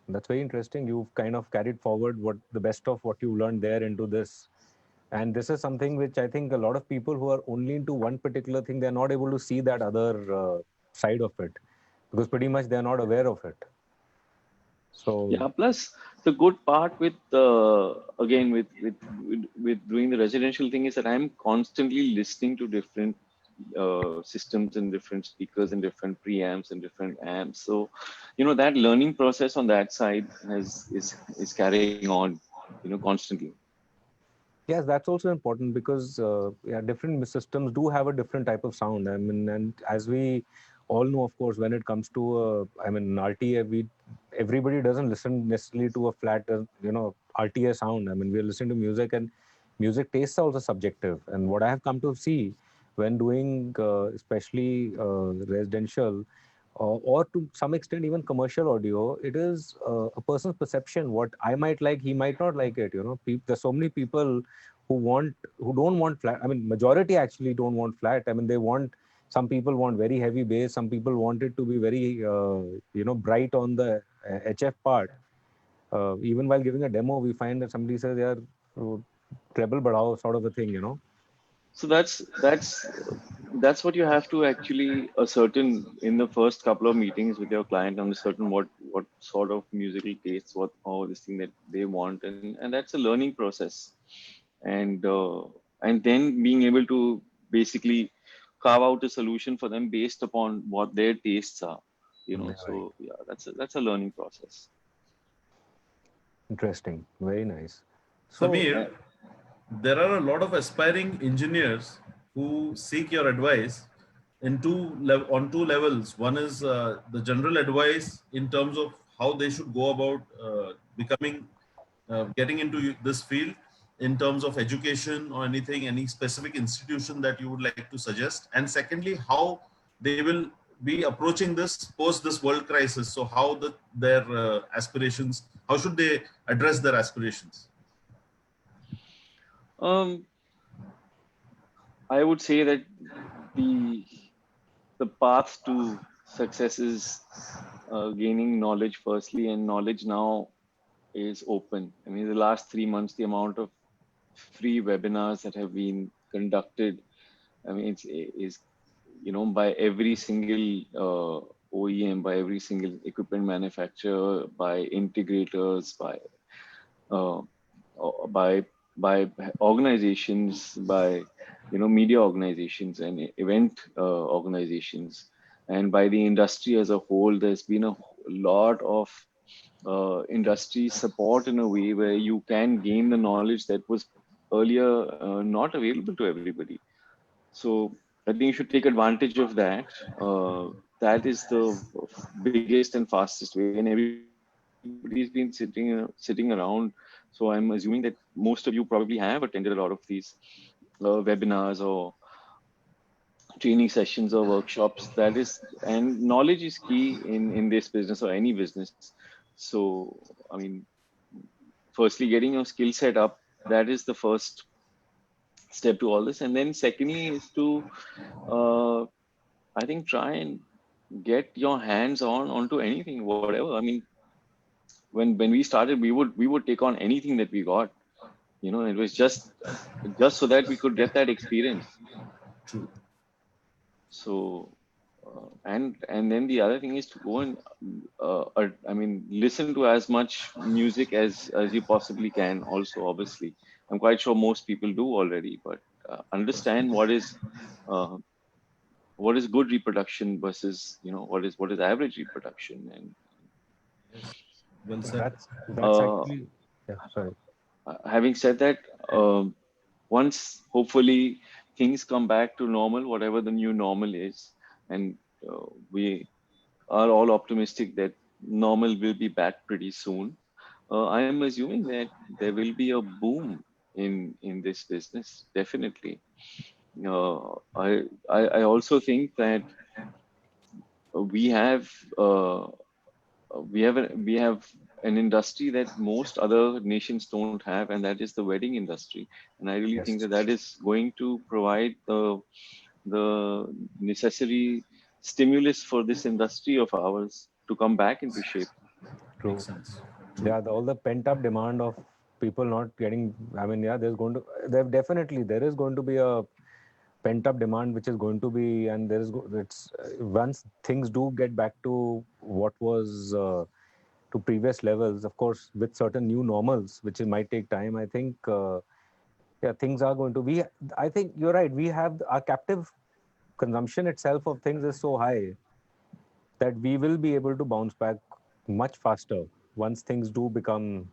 that's very interesting. You've kind of carried forward what the best of what you learned there into this. And this is something which I think a lot of people who are only into one particular thing, they're not able to see that other side of it, because pretty much they're not aware of it. So Yeah, plus the good part with again with doing the residential thing is that I'm constantly listening to different systems and different speakers and different preamps and different amps. So, that learning process on that side is carrying on, constantly. yes, that's also important because yeah, different systems do have a different type of sound. I mean, and as we all know, of course, when it comes to I mean RTA, everybody doesn't listen necessarily to a flat RTA sound. I mean, we're listening to music, and music tastes are also subjective. And what I have come to see when doing especially residential or to some extent even commercial audio, it is a person's perception. What I might like, he might not like it. There's so many people who don't want flat. I mean, majority actually don't want flat. I mean, some people want very heavy bass. Some people want it to be very bright on the HF part. Even while giving a demo, we find that somebody says they are treble badhao sort of a thing. So that's what you have to actually ascertain in the first couple of meetings with your client, uncertain what sort of musical tastes, or this thing that they want, and that's a learning process, and then being able to basically carve out a solution for them based upon what their tastes are. Yeah, right. So yeah, that's a learning process. Interesting. Very nice. So, Samir, there are a lot of aspiring engineers who seek your advice on two levels. One is the general advice in terms of how they should go about getting into this field in terms of education or anything, any specific institution that you would like to suggest. And secondly, how they will be approaching this post this world crisis. So how their aspirations, how should they address their aspirations? Um, I would say that the the path to success is gaining knowledge firstly, and knowledge now is open. I mean, the last 3 months, the amount of free webinars that have been conducted, I mean, is by every single OEM, by every single equipment manufacturer, by integrators, uh, by organizations, by media organizations and event organizations, and by the industry as a whole. There's been a lot of industry support in a way where you can gain the knowledge that was earlier not available to everybody. So I think you should take advantage of that. That is the biggest and fastest way, and everybody's been sitting around. So I'm assuming that most of you probably have attended a lot of these webinars or training sessions or workshops. That is, and knowledge is key in this business or any business. So I mean, firstly, getting your skill set up, that is the first step to all this, and then secondly is to uh, I think try and get your hands onto anything, whatever. I mean, when we started, we would take on anything that we got. It was just so that we could get that experience. True. So and then the other thing is to go and I mean, listen to as much music as you possibly can. Also, obviously, I'm quite sure most people do already, but understand uh, what is good reproduction versus what is average reproduction. And Yes. Well said. that's uh, actually, yeah, sorry. having said that, once hopefully things come back to normal, whatever the new normal is, and we are all optimistic that normal will be back pretty soon. I am assuming that there will be a boom in this business, definitely. I also think that we have uh, we have an industry that most other nations don't have, and that is the wedding industry. And I really think Yes, that that is going to provide the necessary stimulus for this industry of ours to come back into shape. Makes true. sense. True. Yeah, all the pent up demand of people not getting. I mean, yeah, there is going to be a pent up demand which is going to be, and it's once things do get back to what was to previous levels, of course, with certain new normals, which it might take time. I think, yeah, things are going to be. I think you're right. We have our captive consumption itself of things is so high that we will be able to bounce back much faster once things do become,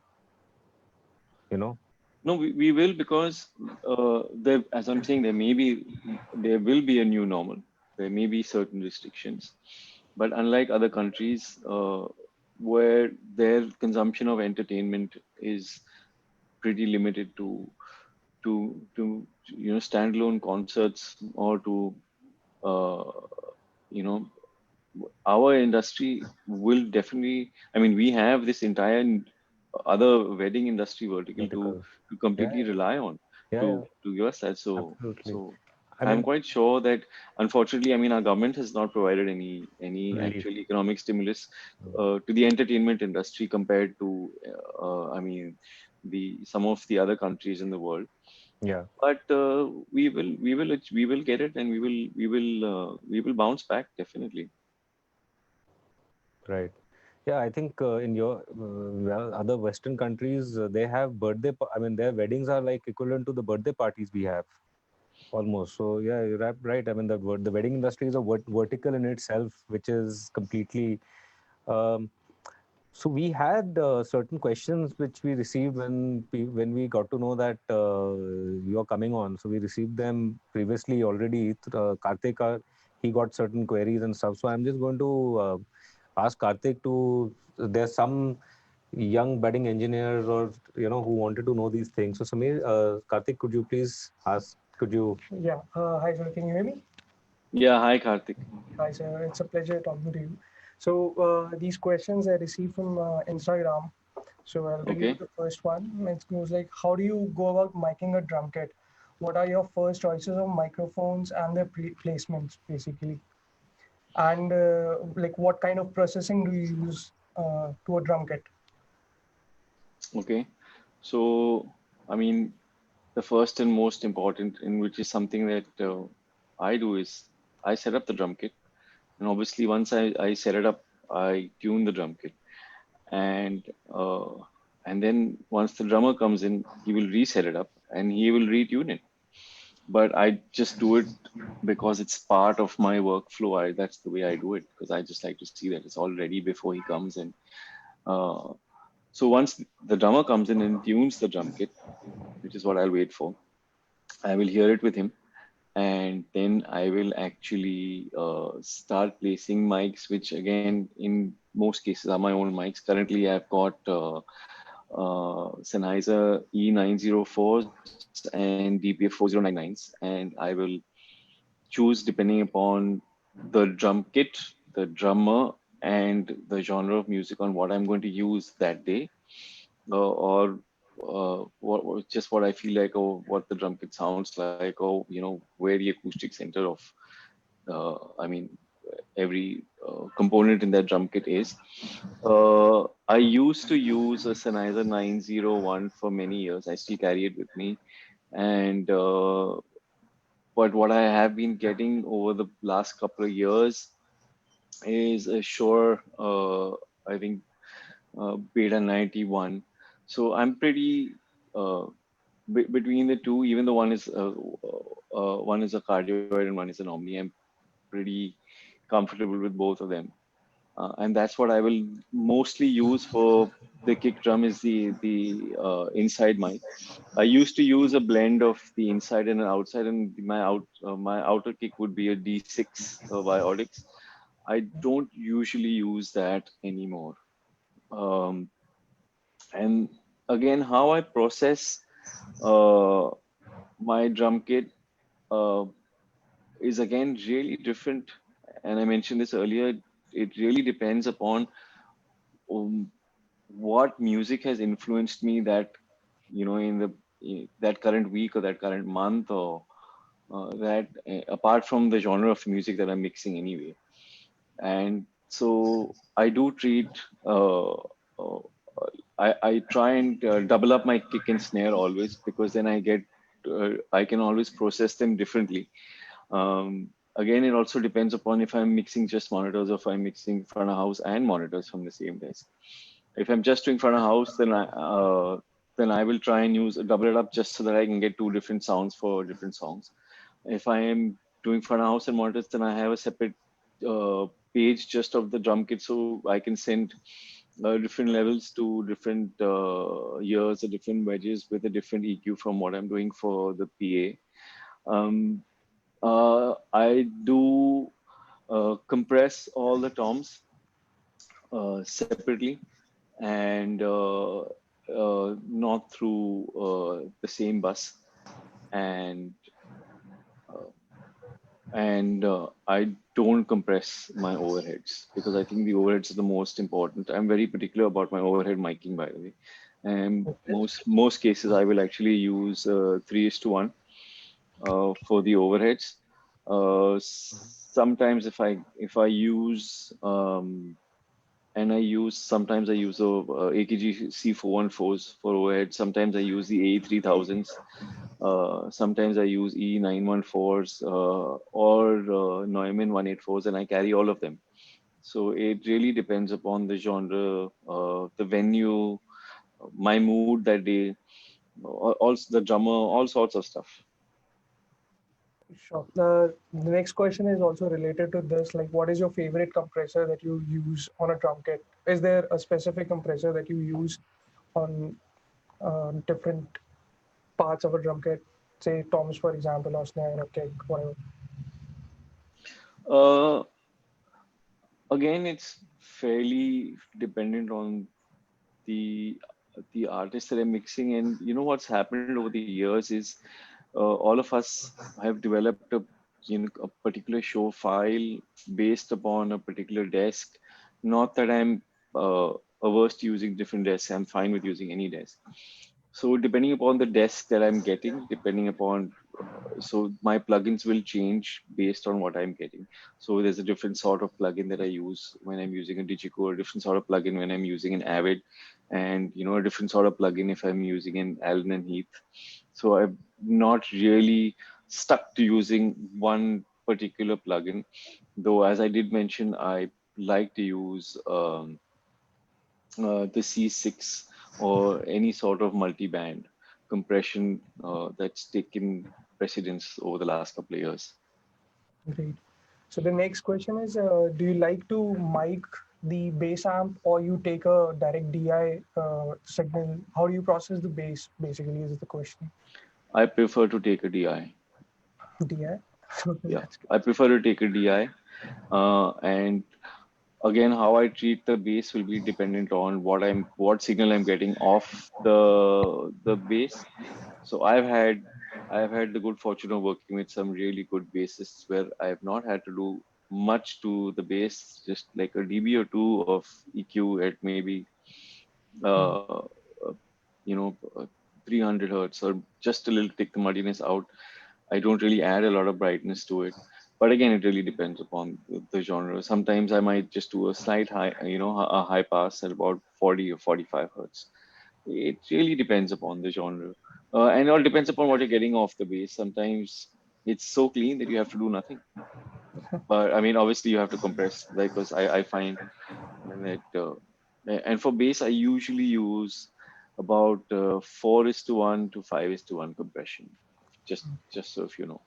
you know, No, we will, because there, as I'm saying, there will be a new normal. there may be certain restrictions, but unlike other countries where their consumption of entertainment is pretty limited to standalone concerts or to uh, you know our industry will definitely, I mean, we have this entire other wedding industry vertical Vertical. to Yeah, completely rely on yeah, yeah, to give us that. absolutely. So I I'm mean, quite sure that unfortunately, I mean, our government has not provided any relief. actual economic stimulus to the entertainment industry compared to I mean the some of the other countries in the world. Yeah, But we will get it, and we will bounce back definitely. right. Yeah, I think in your well, other Western countries, they have birthday. I mean, their weddings are like equivalent to the birthday parties we have almost. So yeah, you're right. I mean, the wedding industry is a vertical in itself, which is completely. Um, so we had certain questions which we received when we got to know that you're coming on. So we received them previously already. Karthik, he got certain queries and stuff. So I'm just going to ask Karthik to. There's some young budding engineers or who wanted to know these things. So Samir, Karthik, could you please ask? Could you? Yeah. Hi, sir. Can you hear me? Yeah, hi Karthik. Hi, sir. It's a pleasure talking to you. So, these questions I received from Instagram. So, I'll read you Okay. the first one. It goes like, how do you go about miking a drum kit? What are your first choices of microphones and their placements, basically? And like, what kind of processing do you use to a drum kit? Okay. So, I mean, the first and most important, in which is something that I do, is I set up the drum kit. And obviously, once I set it up, I tune the drum kit. And uh, and then once the drummer comes in, he will reset it up and he will retune it. But I just do it because it's part of my workflow. That's the way I do it, because I just like to see that it's all ready before he comes in. Uh, so once the drummer comes in and tunes the drum kit, which is what I'll wait for, I will hear it with him, and then I will actually start placing mics, which again, in most cases, are my own mics. Currently, I've got Sennheiser E904s and DPF 4099s, and I will choose depending upon the drum kit, the drummer, and the genre of music on what I'm going to use that day, or just what I feel like, or what the drum kit sounds like, or where the acoustic center of, I mean, every component in that drum kit is. I used to use a Sennheiser 901 for many years. I still carry it with me, and but what I have been getting over the last couple of years is a Shure, I think, Beta 91. So I'm pretty between the two, even though one is a cardioid and one is an Omni. I'm pretty comfortable with both of them, and that's what I will mostly use for the kick drum, is the inside mic. I used to use a blend of the inside and an outside, and my outer kick would be a D6 by Audix. I don't usually use that anymore. Um, and again, how I process uh, my drum kit uh, is again really different. And I mentioned this earlier. It really depends upon um, what music has influenced me, that that current week or that current month, or that apart from the genre of music that I'm mixing anyway. And so I do treat uh, I try and double up my kick and snare always, because then I can always process them differently. Again, it also depends upon if I'm mixing just monitors or if I'm mixing front of house and monitors from the same desk. If I'm just doing front of house, then I will try and use double it up just so that I can get two different sounds for different songs. If I am doing front of house and monitors, then I have a separate page just of the drum kit, so I can send different levels to different ears or different wedges with a different EQ from what I'm doing for the PA. Um, I do compress all the toms separately, and not through the same bus, and uh, I don't compress my overheads because I think the overheads are the most important. I'm very particular about my overhead miking, by the way. And Okay. most cases, I will actually use 3:1 for the overheads. Sometimes if I use and sometimes I use the AKG C414s for overhead. Sometimes I use the A3000s. Sometimes I use E914s or Neumann 184s, and I carry all of them. So it really depends upon the genre, the venue, my mood that day, also the drummer, all sorts of stuff. Sure. The next question is also related to this. Like, what is your favorite compressor that you use on a drum kit? Is there a specific compressor that you use on different parts of a drum kit? Say toms, for example, or snare or kick, whatever. Uh, Again, it's fairly dependent on the the artist that I'm mixing. And you know what's happened over the years is all of us have developed a particular show file based upon a particular desk. Not that I'm averse to using different desks. I'm fine with using any desk. So depending upon the desk that I'm getting, depending upon so my plugins will change based on what I'm getting. So there's a different sort of plugin that I use when I'm using a Digico, a different sort of plugin when I'm using an Avid, and a different sort of plugin if I'm using an Allen and Heath. So I'm not really stuck to using one particular plugin, though as I did mention, I like to use the C6 or any sort of multi-band compression that's taken precedence over the last couple of years. Great. So the next question is, do you like to mic the bass amp or you take a direct DI signal? How do you process the bass, basically, is the question. I prefer to take a DI. DI? Yeah, That's good. I prefer to take a DI. And again, how I treat the bass will be dependent on what signal I'm getting off the bass. So I've had the good fortune of working with some really good bassists where I have not had to do much to the bass, just like a dB or two of EQ at maybe uh, uh, you know uh, 300 hertz or just a little, take the muddiness out. I don't really add a lot of brightness to it. But again, it really depends upon the genre. Sometimes I might just do a slight high, a high pass at about 40 or 45 hertz. It really depends upon the genre. And it all depends upon what you're getting off the bass. Sometimes it's so clean that you have to do nothing. But I mean, obviously you have to compress, because I find that, and for bass, I usually use about 4:1 to 5:1 compression. Just so if you know.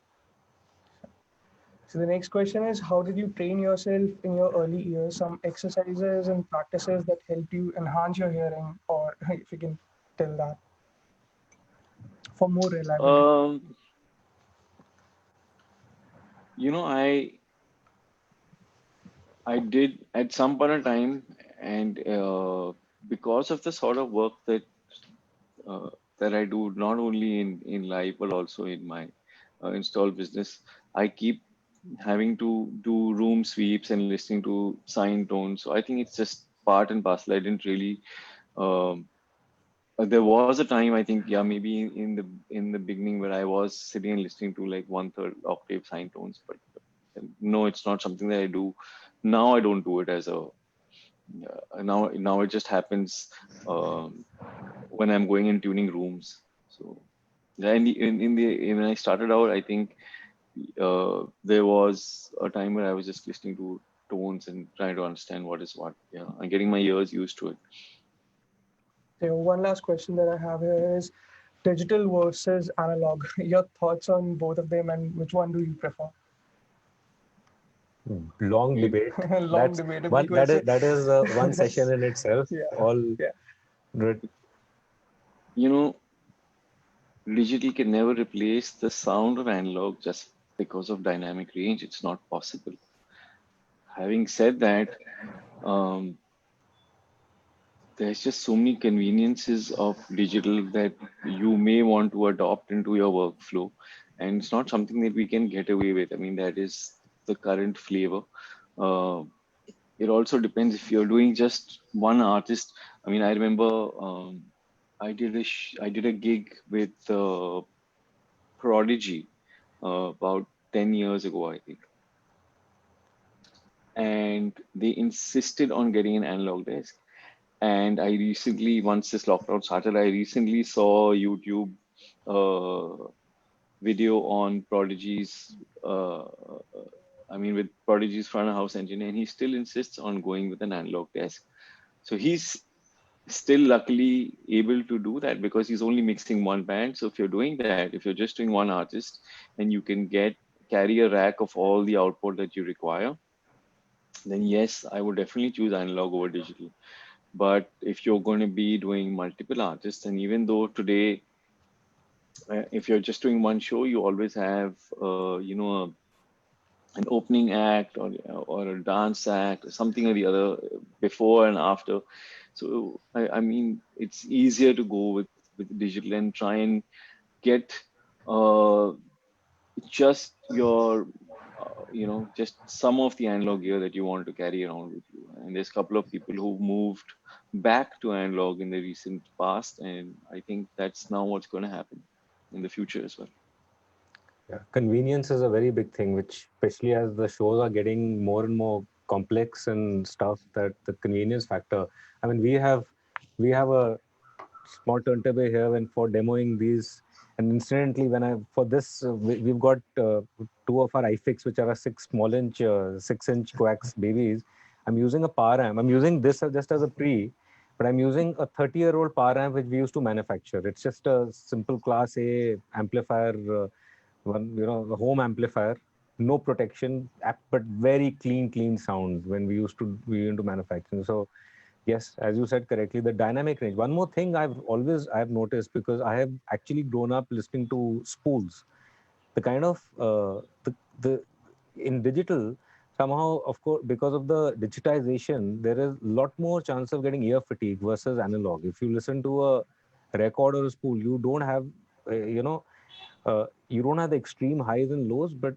So the next question is, how did you train yourself in your early years? Some exercises and practices that helped you enhance your hearing, or if you can tell that for more reliability. Um, you know, I did at some point of time, and because of the sort of work uh, that I do, not only in live but also in my install business, I keep having to do room sweeps and listening to sine tones. So I think it's just part and parcel. I didn't really. Um, there was a time, I think, yeah, maybe in the beginning where I was sitting and listening to like 1/3 octave sine tones, but no, it's not something that I do now. I don't do it as a now. It just happens when I'm going in tuning rooms. So yeah, when I started out, I think there was a time where I was just listening to tones and trying to understand what is what. Yeah, and getting my ears used to it. So one last question that I have here is digital versus analog. Your thoughts on both of them and which one do you prefer? Long debate. Long That's debatable one. question. That is one session in itself. Yeah, All yeah. You know, digital can never replace the sound of analog. Just because of dynamic range, it's not possible. Having said that, um, there's just so many conveniences of digital that you may want to adopt into your workflow, and it's not something that we can get away with. I mean, that is the current flavor. Uh, it also depends if you're doing just one artist. I mean, I remember I did a gig with Prodigy about 10 years ago, I think, and they insisted on getting an analog desk. And I recently, once this lockdown started, I recently saw YouTube video on Prodigy's, with Prodigy's front of house engineer, and he still insists on going with an analog desk. So he's still luckily able to do that because he's only mixing one band. So if you're doing that, if you're just doing one artist, and you can carry a rack of all the output that you require, then yes, I would definitely choose analog over digital. But if you're going to be doing multiple artists, and even though today, if you're just doing one show, you always have, an opening act or a dance act or something or the other before and after. So I mean, it's easier to go with digital and try and get uh, just your just some of the analog gear that you want to carry around with you. And there's a couple of people who moved back to analog in the recent past, and I think that's now what's going to happen in the future as well. Yeah, convenience is a very big thing, which especially as the shows are getting more and more complex and stuff, that the convenience factor. I mean, we have a small turntable here when for demoing these, and incidentally when I for this we've got two of our iFix, which are a 6-inch coax babies. I'm using a power amp. I'm using this just as a pre, but I'm using a 30-year-old power amp which we used to manufacture. It's just a simple class A amplifier, a home amplifier, no protection, but very clean sound when we used to manufacturing. So yes, as you said correctly, the dynamic range. One more thing I've noticed, because I have actually grown up listening to spools. The kind of the in digital, somehow, of course, because of the digitization, there is a lot more chance of getting ear fatigue versus analog. If you listen to a record or a spool, you don't have you don't have the extreme highs and lows, but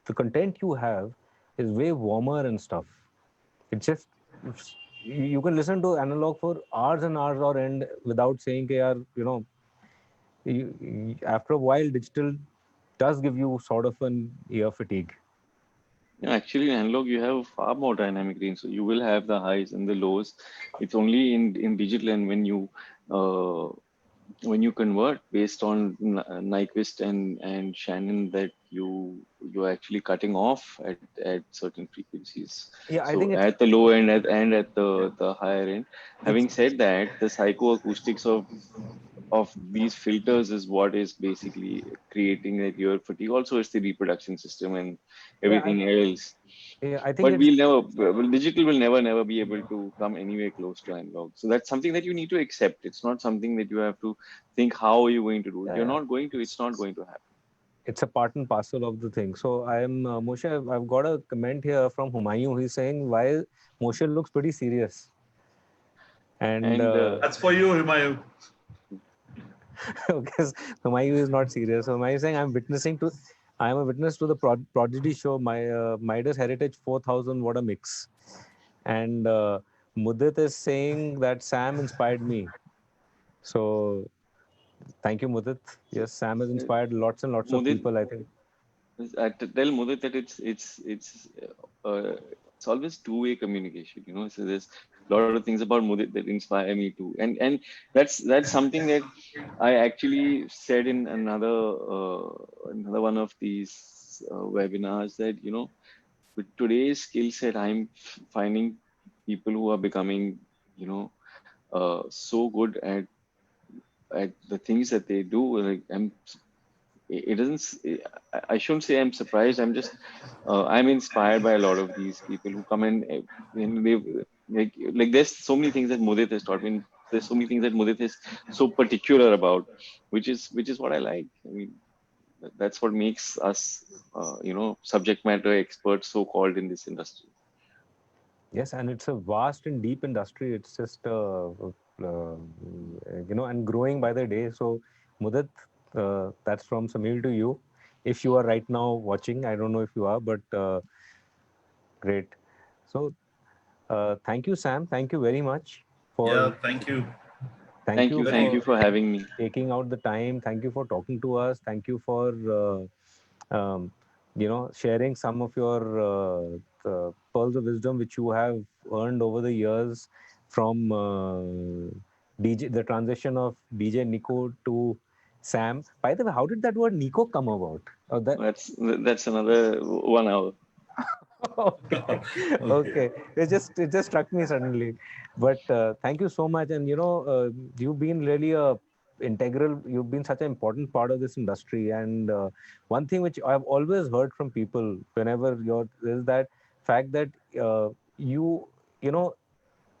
the content you have is way warmer and stuff. It's just you can listen to analog for hours and hours or end without saying, after a while, digital does give you sort of an ear fatigue. Yeah, actually, in analog, you have far more dynamic range. So you will have the highs and the lows. It's only in digital, and when you convert based on Nyquist and Shannon, that you're actually cutting off at certain frequencies. Yeah, I So think at the low end and at the higher end. Having said that, the psychoacoustics of these filters is what is basically creating that ear fatigue. Also, it's the reproduction system and everything else. I think But digital will never be able to come anywhere close to analog. So that's something that you need to accept. It's not something that you have to think how are you going to do it. You're not going to. It's not going to happen. It's a part and parcel of the thing. So I am Moshe. I've got a comment here from Humayun. He's saying why Moshe looks pretty serious. And that's for you, Humayun. Because Humayun is not serious. So Humayun is saying I am a witness to the Prodigy show. Midas Heritage 4000. What a mix. And Mudit is saying that Sam inspired me. So thank you, Mudit. Yes, Sam has inspired lots and lots of people, I think. I tell Mudit that it's always two-way communication, So there's a lot of things about Mudit that inspire me too, and that's something that I actually said in another one of these webinars, that with today's skill set, I'm finding people who are becoming so good at the things that they do. Like it doesn't. I shouldn't say I'm surprised. I'm just I'm inspired by a lot of these people who come in. They like there's so many things that Mudit has taught me. There's so many things that Mudit is so particular about, which is what I like. I mean, That's what makes us, subject matter experts, so called, in this industry. Yes, and it's a vast and deep industry. It's just, and growing by the day. So, Mudit, that's from Samir to you. If you are right now watching, I don't know if you are, but great. So, thank you, Sam. Thank you very much Yeah, for thank you. thank you Thank you for for having me. taking out the time. Thank you for talking to us. Thank you for sharing some of your the pearls of wisdom which you have earned over the years from the transition of DJ Nico to Sam. By the way, how did that word Nico come about? That That's another 1 hour. okay, Okay. okay. It just struck me suddenly. But thank you so much, and you've been really a integral. You've been such an important part of this industry. And one thing which I've always heard from people whenever you're is that fact that you know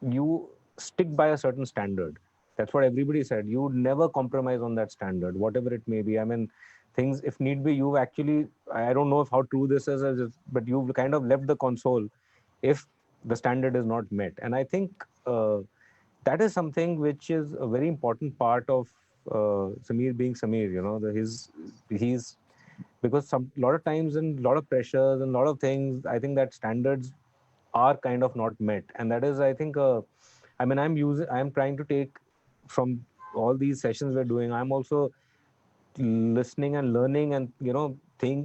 you stick by a certain standard. That's what everybody said. You never compromise on that standard, whatever it may be. I mean, things, if need be, you've actually, I don't know if how true this is, but you've kind of left the console if the standard is not met. And I think that is something which is a very important part of Samir being Samir. He's because some lot of times and lot of pressures and a lot of things. I think that standards are kind of not met, and that is, I think, I mean, I'm trying to take from all these sessions we're doing. I'm also listening and learning and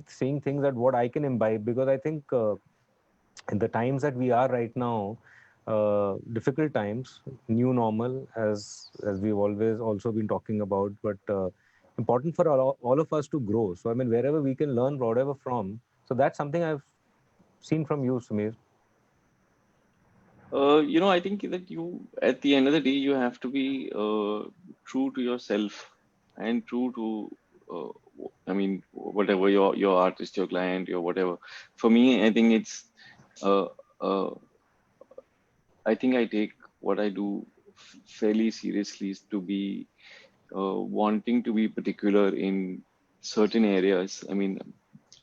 seeing things that what I can imbibe, because I think in the times that we are right now, difficult times, new normal, as we've always also been talking about, but important for all of us to grow. So I mean, wherever we can learn whatever from, so that's something I've seen from you, Samir. I think that at the end of the day, you have to be true to yourself and true to, whatever your artist, your client, your whatever. For me, I think uh, uh, I take what I do fairly seriously, is to be wanting to be particular in certain areas. I mean,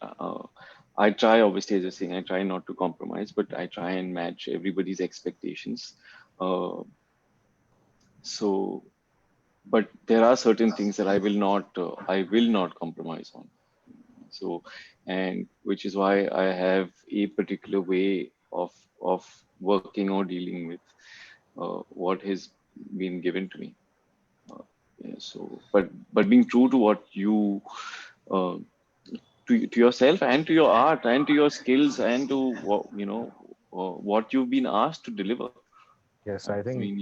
uh, I try, obviously, as you're saying, I try not to compromise, but I try and match everybody's expectations. Uh, so, but there are certain things that I will not compromise on. So, and which is why I have a particular way of working or dealing with what has been given to me. Yeah, so, but being true to what you uh, to yourself and to your art and to your skills and to what you've been asked to deliver. Yes, I I think. mean,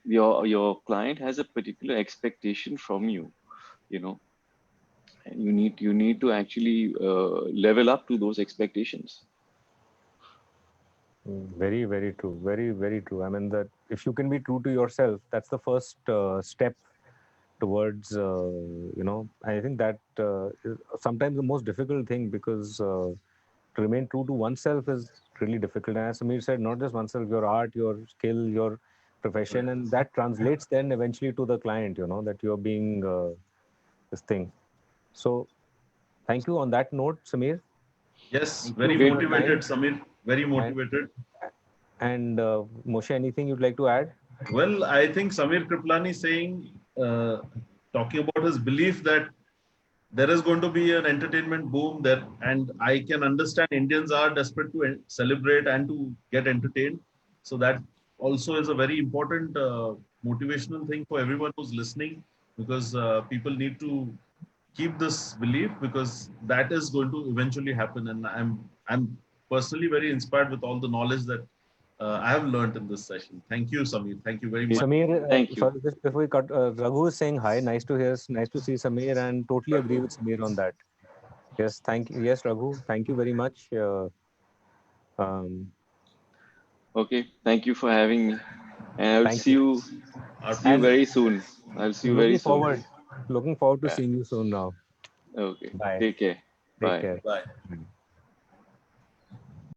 your client has a particular expectation from you, you know, and you need to actually level up to those expectations. Very, very true. Very, very true. I mean, that if you can be true to yourself, that's the first step towards, I think that is sometimes the most difficult thing, because to remain true to oneself is really difficult. And as Samir said, not just oneself, your art, your skill, your profession, and that translates then eventually to the client, that you're being this thing. So thank you on that note, Samir. Yes, Thank you very for your motivated, time. Samir. Very And, motivated. and Moshe, anything you'd like to add? Well, I think Samir Kriplani saying, talking about his belief that there is going to be an entertainment boom there, and I can understand Indians are desperate to celebrate and to get entertained. So that also is a very important motivational thing for everyone who's listening, because people need to keep this belief, because that is going to eventually happen. And I'm personally very inspired with all the knowledge that I have learned in this session. Thank you, Samir. Thank you very much. Samir, Thank you. sorry, just before we cut, Raghu is saying hi. Nice to hear. Nice to see Samir, and totally agree with Samir on that. Yes, thank you. Yes, Raghu, thank you very much. Um, Okay, thank you for having me, and I'll thank see you. you Our see you And pleasure. very soon. I'll see you very looking soon. forward, looking forward to Bye. seeing you soon now. Okay, Bye. take care. Take Bye. care. Bye. Bye.